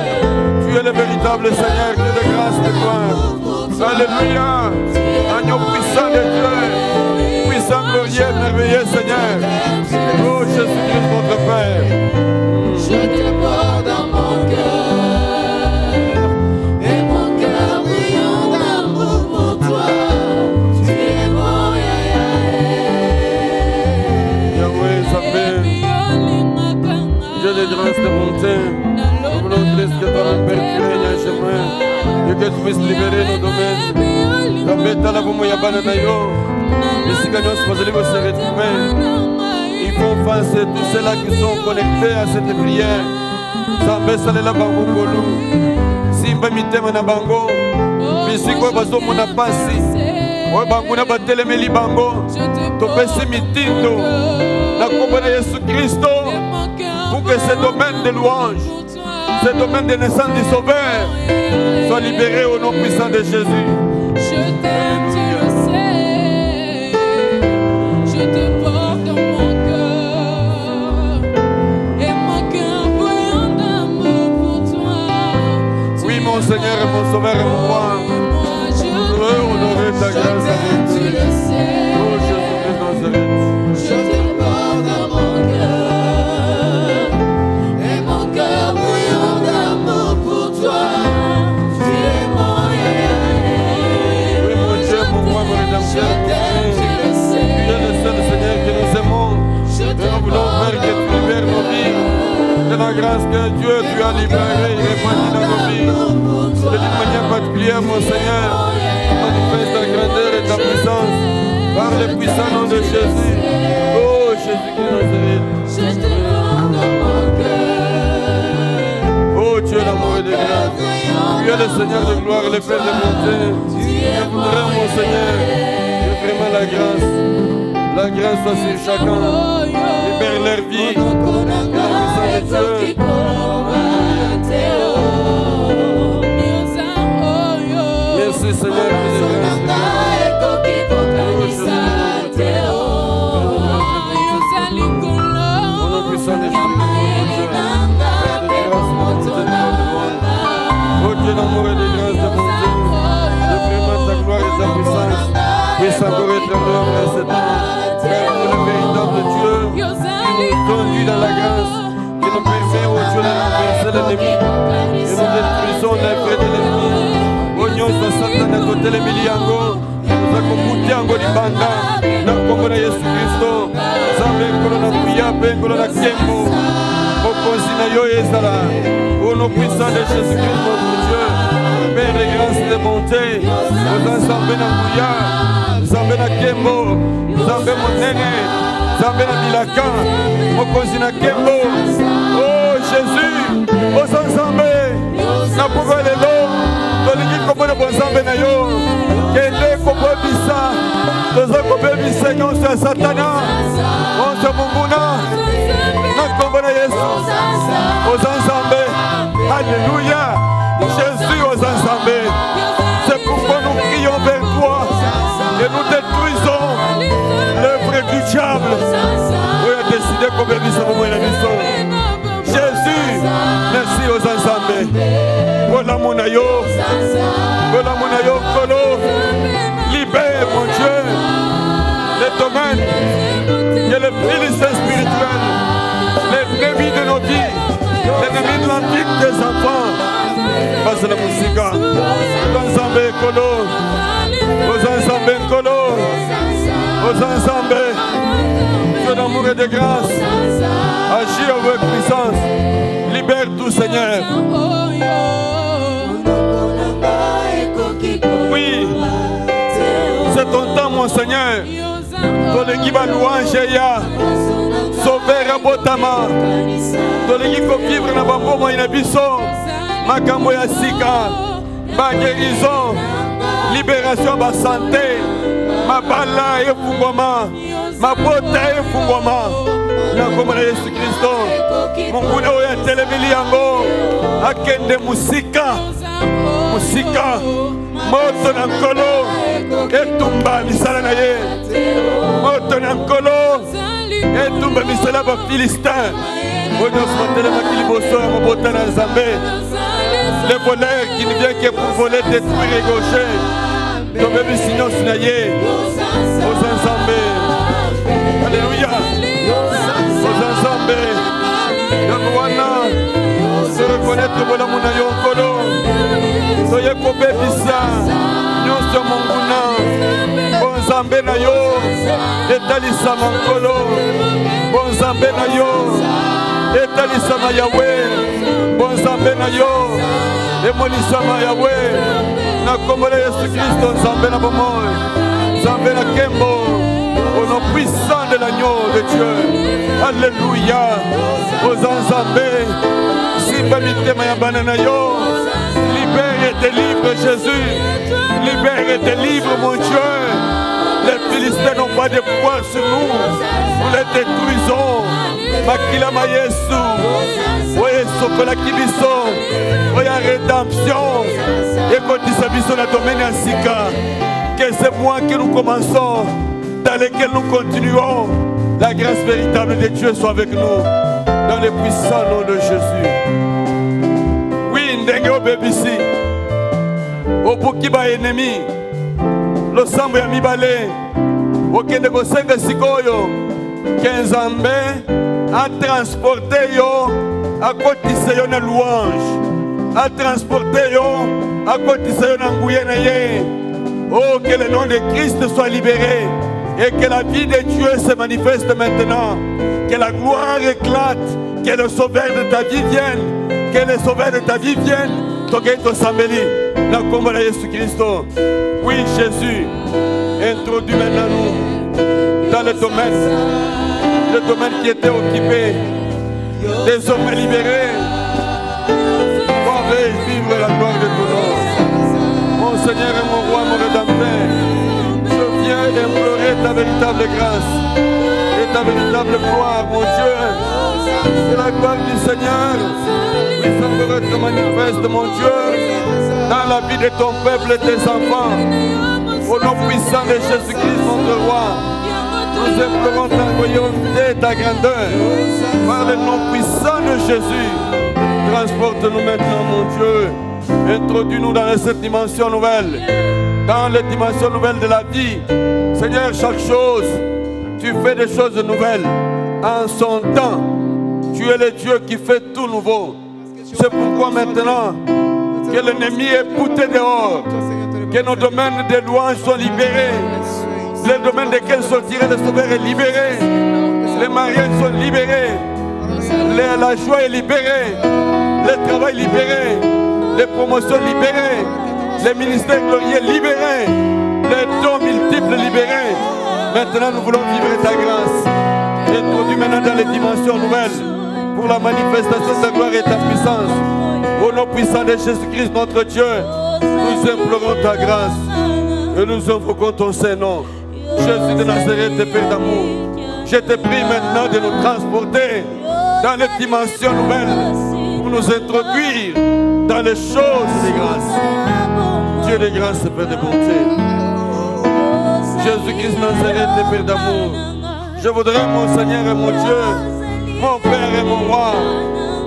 Tu es le véritable Seigneur, Dieu de grâce et de gloire. Alléluia. Agneau puissant de Dieu, puissant, glorieux, merveilleux Seigneur. Oh Jésus-Christ, notre Père. Je te porte dans mon cœur, et mon cœur brillant d'amour pour toi. Tu es mon Yahweh, Zambé, Dieu de grâce, de bonté. Nous voulons triste que toi, Père, tu règnes un chemin, et que tu puisses libérer nos domaines. Zambé, talabomo yabana na yo, ici que nous faisons se retrouver. Ils font face à tous ceux-là qui sont connectés à cette prière. Zambé salela bango kolu, simba mitema na bango, bisiko bazo mona pasi, o bango na batelemeli bango, topesi mitindo na kombo na Yesu Christo, pour que ce domaine de louange, ce domaine de naissance du Sauveur soit libéré au nom puissant de Jésus. Je t'aime, tu le sais. Je te porte dans mon cœur, et mon cœur brûle d'amour pour toi. Oui, mon Seigneur et mon Sauveur et mon roi, je veux honorer ta grâce avec tu le sais. Oh Jésus de Nazareth. Je te porte dans mon cœur, et mon cœur brûle d'amour pour toi. Tu es mon Oui, mon Dieu, mon roi, mon rédempteur, je t'aime, tu le sais. tu es le seul Seigneur que nous aimons. Je Et te nous voulons, Père, que tu libères nos vies. De la grâce que Dieu, tu as libérée et répandue dans nos vies. Et d'une manière particulière, mon Seigneur, manifeste ta grandeur et ta puissance par le puissant nom de Jésus. Oh, Jésus-Christ de Nazareth. Je te porte dans mon cœur. Oh, Dieu d'amour et de grâce. Tu es le Seigneur de gloire et le Père de bonté. Je voudrais, mon Seigneur, que vraiment la grâce soit sur chacun. Libère leur vie. Et la puissance de Dieu. Merci, Seigneur, pour les grâces. Au nom puissant de Jésus, Père de grâce, de bonté, de gloire. Oh Dieu d'amour et de grâce, de bonté. Je vraiment ta gloire et ta puissance puisse encore être en œuvre à cet temps. Père, pour le véritable Dieu qui nous conduit dans la grâce, qui nous permet, oh Dieu, de renverser l'ennemi. Et nous détruisons l'effet de l'ennemi. Oh nyonso Satan côté les miliango. Nous avons goûté en Golibanda. Dans le Congo de Jésus Christ. Zambé Kolona Kuya, Kolona Kembo. Au Consina Yo Ezala. Au nom puissant de Jésus Christ, notre Dieu. Père de grâce et de bonté. Nous avons Zambé Kuya. Zambé Kembo. Zambé Monene. Zambé Milaka. Au Consina Kembo. Oh Jésus. Au Zambé. Na pouvoir les lots. Tolingi Kobo na Bonzambe na yo. Kende Kobo Bisa. toza kobebisa nyonso ya satana onzo monguna na kombo na Yesu oza nzambe. Alléluia. Jésus oza nzambe. C'est pourquoi nous crions vers toi et nous détruisons l'œuvre du diable. Oui, a décidé qu'on bébisse au moment de la mission. Jésus, merci aux nzambe. Voilà mon ayo. Voilà mon ayo kolo. Libère mon Dieu les domaines et les Philistins spirituels, l'ennemi de nos vies, l'ennemi de l'antique des enfants. Passe la musique. Aux nzambe kolo. Aux nzambe kolo. Aux nzambe. Dieu d'amour et de grâce. Agis avec puissance. Libère tout, Seigneur. Oui, c'est ton temps, mon Seigneur. Ton équipe va louange ya. Sauver à Botama. Ton équipe va vivre dans la bombe et la biso. Makambo ya sika. Ma guérison. Libération, ma santé. Ma bala et fungoma. Ma bota et fungoma. Na kombo na Yesu Kristo. Munguna oya telemili yango. Akende musika. Musika. Moto na nkolo. Etumba misala na ye. Moto na nkolo. Etumba misala ba Philistin. Oyo smatele makili boso ya mabota na Nzambe. Le voleur qui ne vient que pour voler, détruire et gaucher. Tombe bisinyo sinaye. Aux Nzambe. Alléluia. Aux Nzambe. Yamwana. Se reconnaître voilà mon ayo nkolo. Soye kobe bisa. Nyonso monguna. Bon Nzambe na yo. Etalisa mankolo. Bon Nzambe na yo. Etalisa ma Yahweh. Bon Nzambe na yo. Emonisa ma Yahweh. Na kombo na Yesu Kristo Nzambe na bomoi. Nzambe na kembo. Au nom puissant de l'agneau de Dieu. Alléluia. Aux Nzambe. Simba mitema ya banana yo. Libère et délivre Jésus. Libère et délivre mon Dieu. Les Philistins n'ont pas de pouvoir sur nous. Nous les détruisons. Makila ma Yesu. Oye sokola kibiso. Oye rédemption. Et quand il s'habille sur la domaine à Sika. Que c'est moi que nous commençons. Dans lesquels nous continuons. La grâce véritable de Dieu soit avec nous. Dans le puissant nom de Jésus. Oui, ndenge obebisi. Obukiba ennemi. Losambo ya mibale. Okende kosenga sikoyo. Kenzambe a transporté yo. A kotise yo na louange. A transporté yo. A kotise yo na nguye na ye. Oh, que le nom de Christ soit libéré. Et que la vie de Dieu se manifeste maintenant. Que la gloire éclate. Que le sauveur de ta vie vienne. Que le sauveur de ta vie vienne. Togeto Sambeli. Na kombo na Yesu Christo. Oui, Jésus. Introduis maintenant nous dans le domaine qui était occupé. Désormais libéré. Pour vivre la gloire de ton nom. Mon Seigneur et mon roi, mon rédempteur. Je viens implorer ta véritable grâce et ta véritable gloire, mon Dieu. Que la gloire du Seigneur puisse être manifeste, mon Dieu, dans la vie de ton peuple et tes enfants. Au nom puissant de Jésus-Christ, notre roi, nous implorons ta royauté et ta grandeur. Par le nom puissant de Jésus, transporte-nous maintenant, mon Dieu. Introduis-nous dans cette dimension nouvelle. Dans les dimensions nouvelles de la vie. Seigneur, chaque chose, tu fais des choses nouvelles. En son temps, tu es le Dieu qui fait tout nouveau. C'est pourquoi maintenant, que l'ennemi est poussé dehors. Que nos domaines de louange soient libérés. Les domaines desquels sortirait le sauveur est libéré. Les mariages sont libérés. La joie est libérée. Le travail libéré. Les promotions libérées. Les ministères glorieux libérés. Les dons multiples libérés. Maintenant, nous voulons vivre ta grâce. Introduis maintenant dans les dimensions nouvelles pour la manifestation de ta gloire et ta puissance. Au nom puissant de Jésus-Christ, notre Dieu, nous implorons ta grâce et nous invoquons ton Saint-Nom. Jésus de Nazareth, Père d'amour, je te prie maintenant de nous transporter dans les dimensions nouvelles pour nous introduire dans les choses de grâce. Dieu de grâce, Père de bonté. Jésus-Christ Nazareth, Père d'amour, je voudrais, mon Seigneur et mon Dieu, mon Père et mon Roi,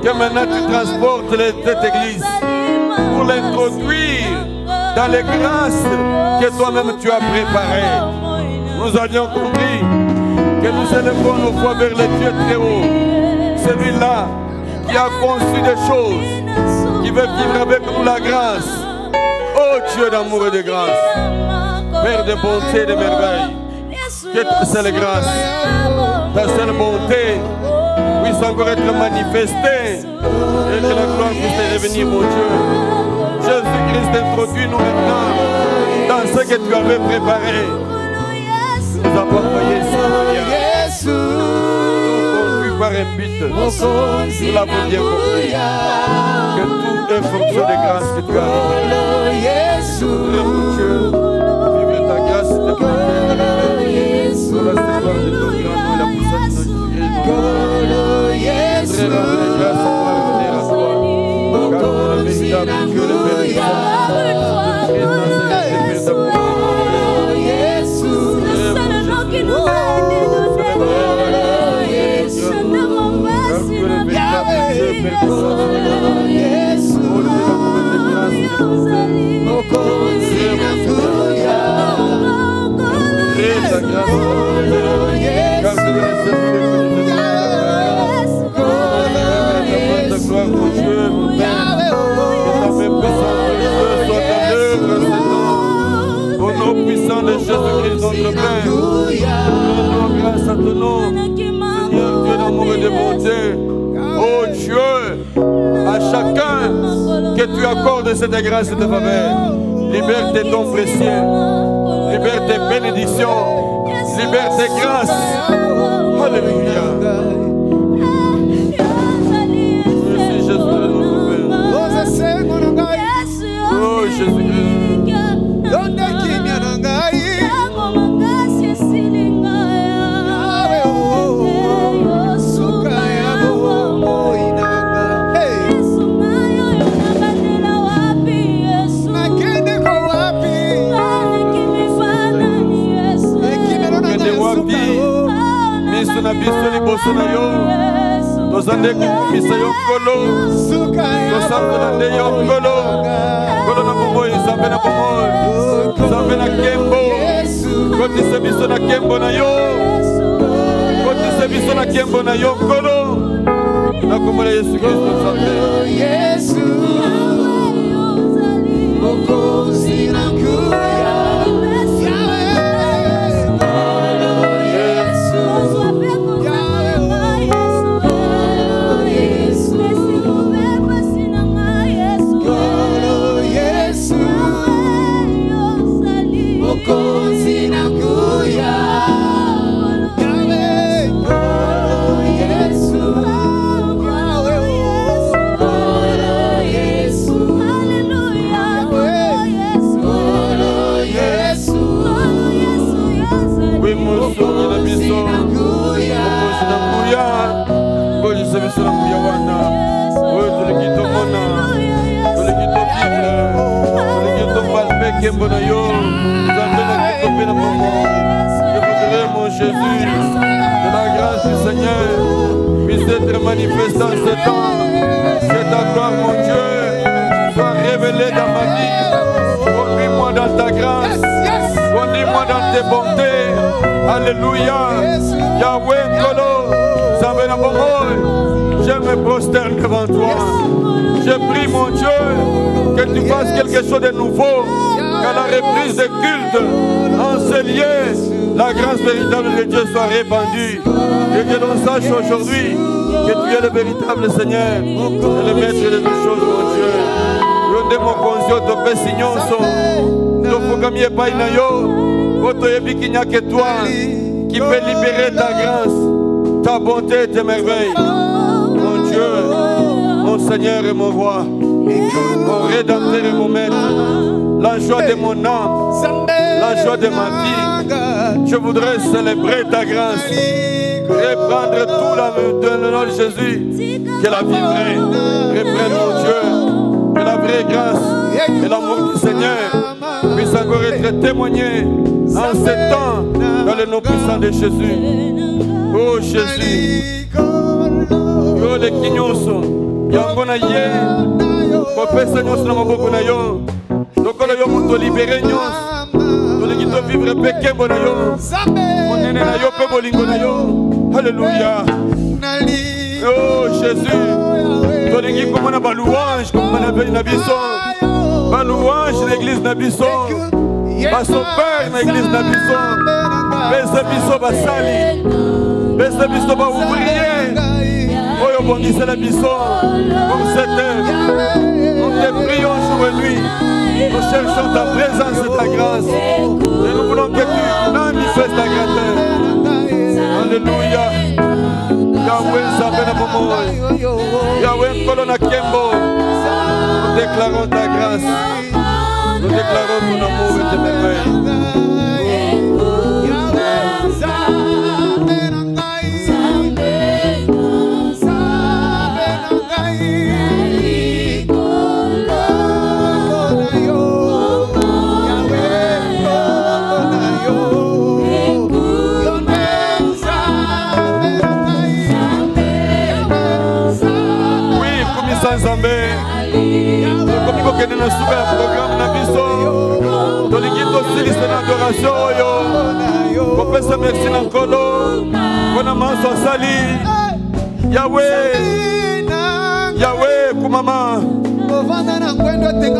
que maintenant tu transportes cette église pour l'introduire dans les grâces que toi-même tu as préparées. Nous avions compris que nous élevons nos voix vers le Dieu très haut, celui-là qui a conçu des choses, qui veut vivre avec nous la grâce. Oh Dieu d'amour et de grâce, Père de bonté et de merveille, que ta seule grâce, ta seule bonté puisse encore être manifestée et que la gloire puisse revenir, mon Dieu. Jésus-Christ, introduis-nous maintenant dans ce que tu avais préparé. Nous avons envoyé ici, conduit par un but. Nous l'avons bien compris. Que tout est fonction de grâce que tu as révélée. Mon Dieu, vive ta grâce, te plaît. Pour la gloire de ton grand nom et la puissance de notre Jésus. Très grande grâce pour revenir à toi. Car tu es le véritable Dieu, le véritable. Au nom puissant de Jésus-Christ, notre Père, nous grâce à ton nom, Seigneur Dieu d'amour et de bonté. Oh Dieu, à chacun que tu accordes cette grâce et cette faveur, libère tes dons précieux, libère tes bénédictions, libère tes grâces. Alléluia. Merci Jésus, notre Père. Oh Jésus-Christ. Na biso liboso na yo tozande komisa yo nkolo tosanzola nde yo nkolo nkolo na bomoi nzambe na bomoi nzambe na nkembo kotisa biso na nkembo na yo kotisa biso na nkembo na yo nkolo na kombo na Yesu Kristo nzambe Kembo na yo, Nzambe na kitope na maman. Je voudrais, mon Jésus, que la grâce du Seigneur puisse être manifestée en ce temps. Que ta gloire, mon Dieu, soit révélée dans ma vie. Conduis-moi dans ta grâce, conduis-moi dans tes bontés. Alléluia. Yahweh Nkolo, Nzambe na maman. Je me prosterne devant toi. Je prie, mon Dieu, que tu fasses quelque chose de nouveau. Qu'à la reprise des cultes, en ce lieu, la grâce véritable de Dieu soit répandue. Et que l'on sache aujourd'hui que tu es le véritable Seigneur et le maître de toutes choses, mon Dieu. Ronde mon conscient, ton père signonso, ton fogami et paï na yo, votre qu'il n'y a que toi qui peut libérer ta grâce, ta bonté et tes merveilles. Mon Dieu, mon Seigneur et mon Roi. mon rédempteur et mon maître, la joie de mon âme, la joie de ma vie. Je voudrais célébrer ta grâce et prendre tout dans le nom de Jésus. Que la vie vraie reprenne mon Dieu, que la vraie grâce et l'amour du Seigneur puisse encore être témoigné en ce temps dans le nom puissant de Jésus. Oh Jésus, yo le kinyoso, yango na ye, kopesa nyonso na maboko na yo, lokola yo moto libere nyonso, tolingi to vivre pekembo na yo, monene na yo pe bolingo na yo. Alléluia. Oh Jésus, tolingi komona ba louange komona na biso, ba louange na église na biso, ba son père na église na biso, bese biso basali, bese biso ba ouvrier, oyo bondise la biso comme cette heure. Nous te prions jour et nuit, nous cherchons ta présence et ta grâce, et nous voulons que tu manifestes ta grandeur. Alléluia. Yahweh Zabena Momo, Yahweh Kolona Kembo, nous déclarons ta grâce, nous déclarons ton amour et tes merveilles. Nzambe komi kokende na suka ya programme na biso tolingi tosilisa na adoration oyo kopesa merci na nkolo mpona maso asali Yahweh kumama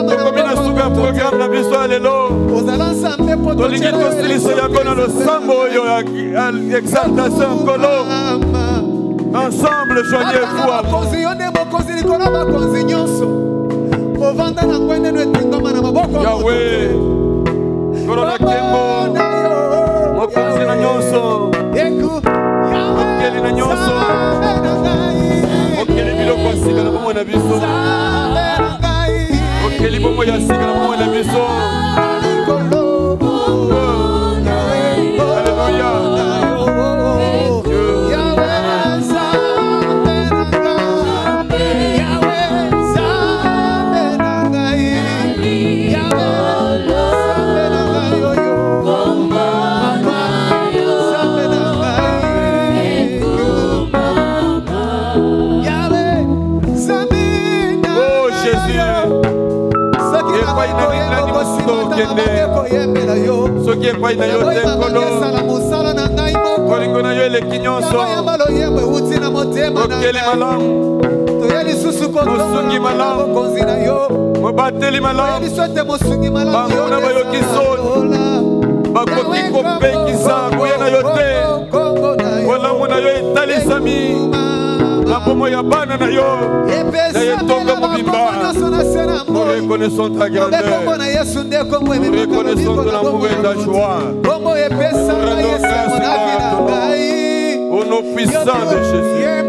tokomi na suka ya programme na biso ya lelo tolingi tosilisa yango na losambo oyo ya exaltation nkolo. Ensemble, joignez-vous à nous. Yahweh, Corona Kembo, Mokonzi na nyonso, Mokeli na nyonso, Mokeli biloko asika na bomo na biso, Mokeli bomo ya asika na bomo na biso. Alléluia. Soki epai na yo te nkolo kolingo na yo eleki nyonso okeli malamu mosungi malamu mobateli malamu banguna bayoki soni bakoki kopekisa koya na yo te bolamu na yo etalisami na bomo ya bana na yo na yetonga mobimba. Nous reconnaissons ta grandeur, nous reconnaissons ton amour et ta joie. Nous rendons grâce au nom puissant de Jésus. Yeah.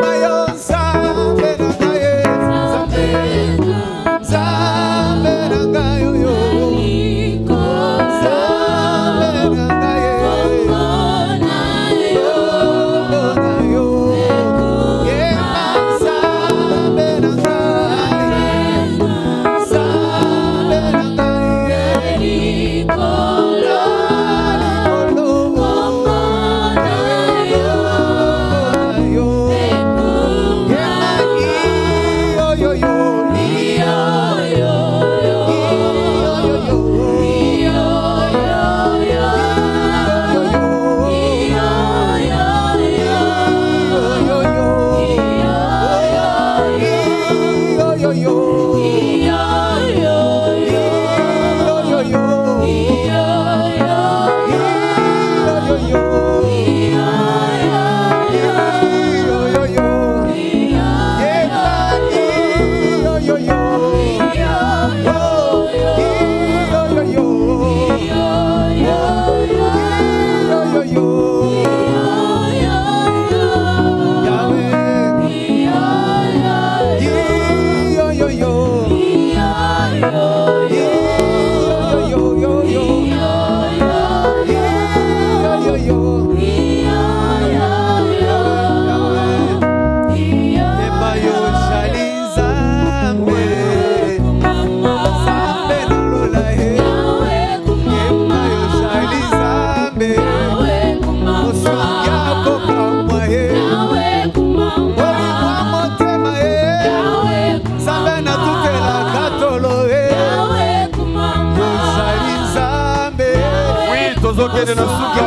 tozokende na suka.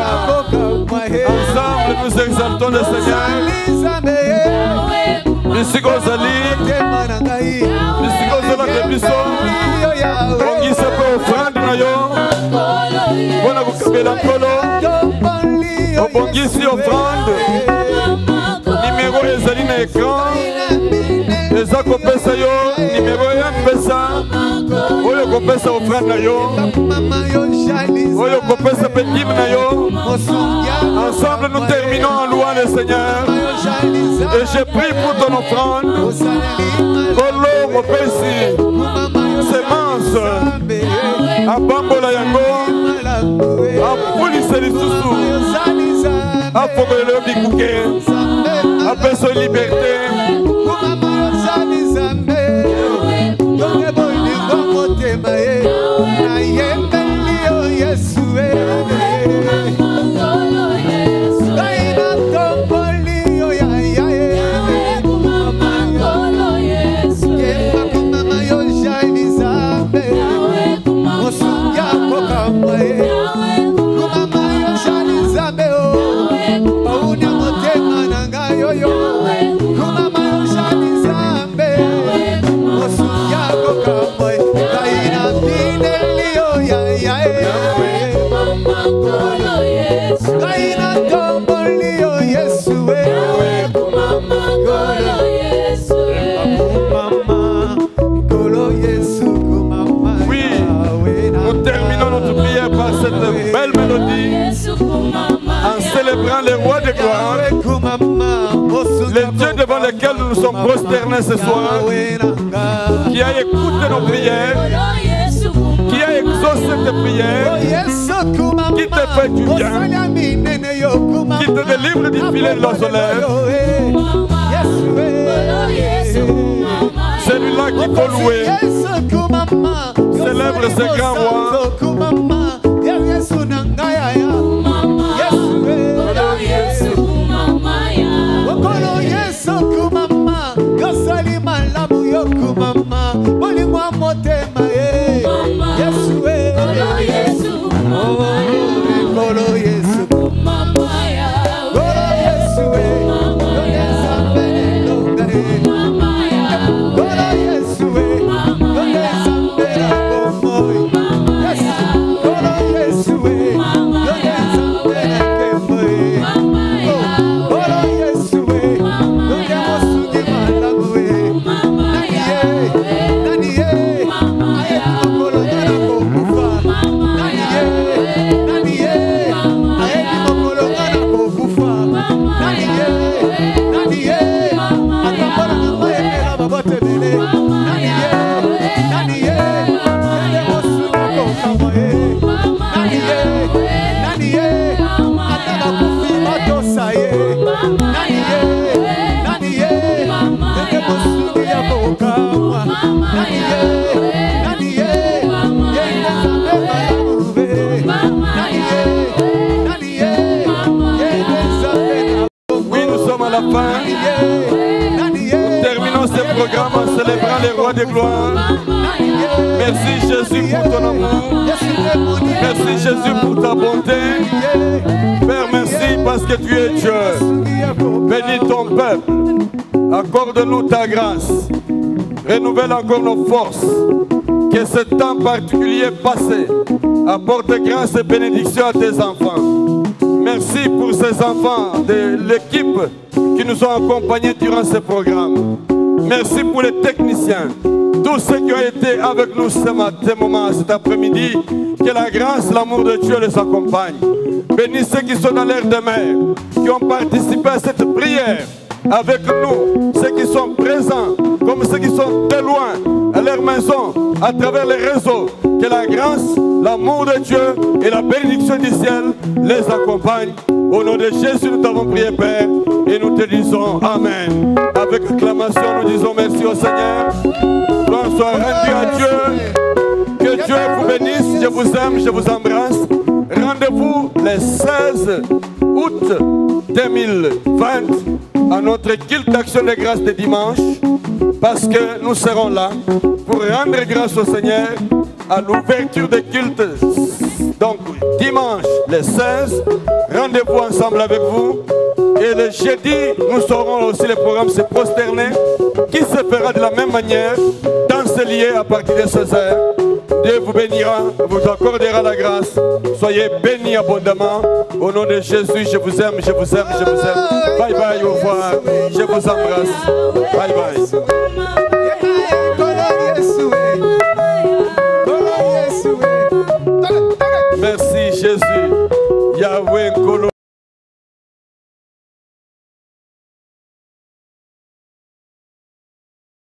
Ensemble nous exaltons le Seigneur. Bisika ozali, bisika ozolanda biso, bongisa mpe offrande na yo mpona kokabela nkolo. Obongisi offrande, numéro ezali na écran, eza kopesa yo numéro ya mpesa oyo kopesa offrande na yo, oyo kopesa mpe dîme na yo. Ensemble nous terminons en louant le Seigneur. Et je prie pour ton offrande. Kolo mopesi semence abambola yango apulisa lisusu afokolelo bikuke apeso liberté. En célébrant le roi de gloire, le Dieu devant lequel nous nous sommes prosternés ce soir, qui a écouté nos prières, qui a exaucé tes prières, qui te fait du bien, qui te délivre du filet de l'ozoleur. Celui-là qu'il faut louer, célèbre ce grand roi. De gloire. Merci Jésus pour ton amour. Merci Jésus pour ta bonté. Père, merci parce que tu es Dieu. Bénis ton peuple. Accorde-nous ta grâce. Renouvelle encore nos forces. Que ce temps particulier passé apporte grâce et bénédiction à tes enfants. Merci pour ces enfants de l'équipe qui nous ont accompagnés durant ce programme. Merci pour les techniciens, tous ceux qui ont été avec nous ce moment, cet après-midi. Que la grâce, l'amour de Dieu les accompagne. Bénis ceux qui sont dans l'air de mer, qui ont participé à cette prière avec nous, ceux qui sont présents, comme ceux qui sont de loin, à leur maison, à travers les réseaux. Que la grâce, l'amour de Dieu et la bénédiction du ciel les accompagnent. Au nom de Jésus, nous t'avons prié, Père, et nous te disons Amen. Avec acclamation, nous disons merci au Seigneur. Gloire soit rendue à Dieu. Que Dieu vous bénisse. Je vous aime, je vous embrasse. Rendez-vous le 16 août 2020 à notre culte d'action de grâce de dimanche, parce que nous serons là pour rendre grâce au Seigneur à l'ouverture des cultes. Donc, dimanche, le 16. Rendez-vous ensemble avec vous. Et le jeudi, nous saurons aussi le programme Se Prosterner, qui se fera de la même manière dans ce lieu à partir de 16h. Dieu vous bénira, vous accordera la grâce. Soyez bénis abondamment. Au nom de Jésus, je vous aime, je vous aime, je vous aime. Bye bye, au revoir. Je vous embrasse. Bye bye.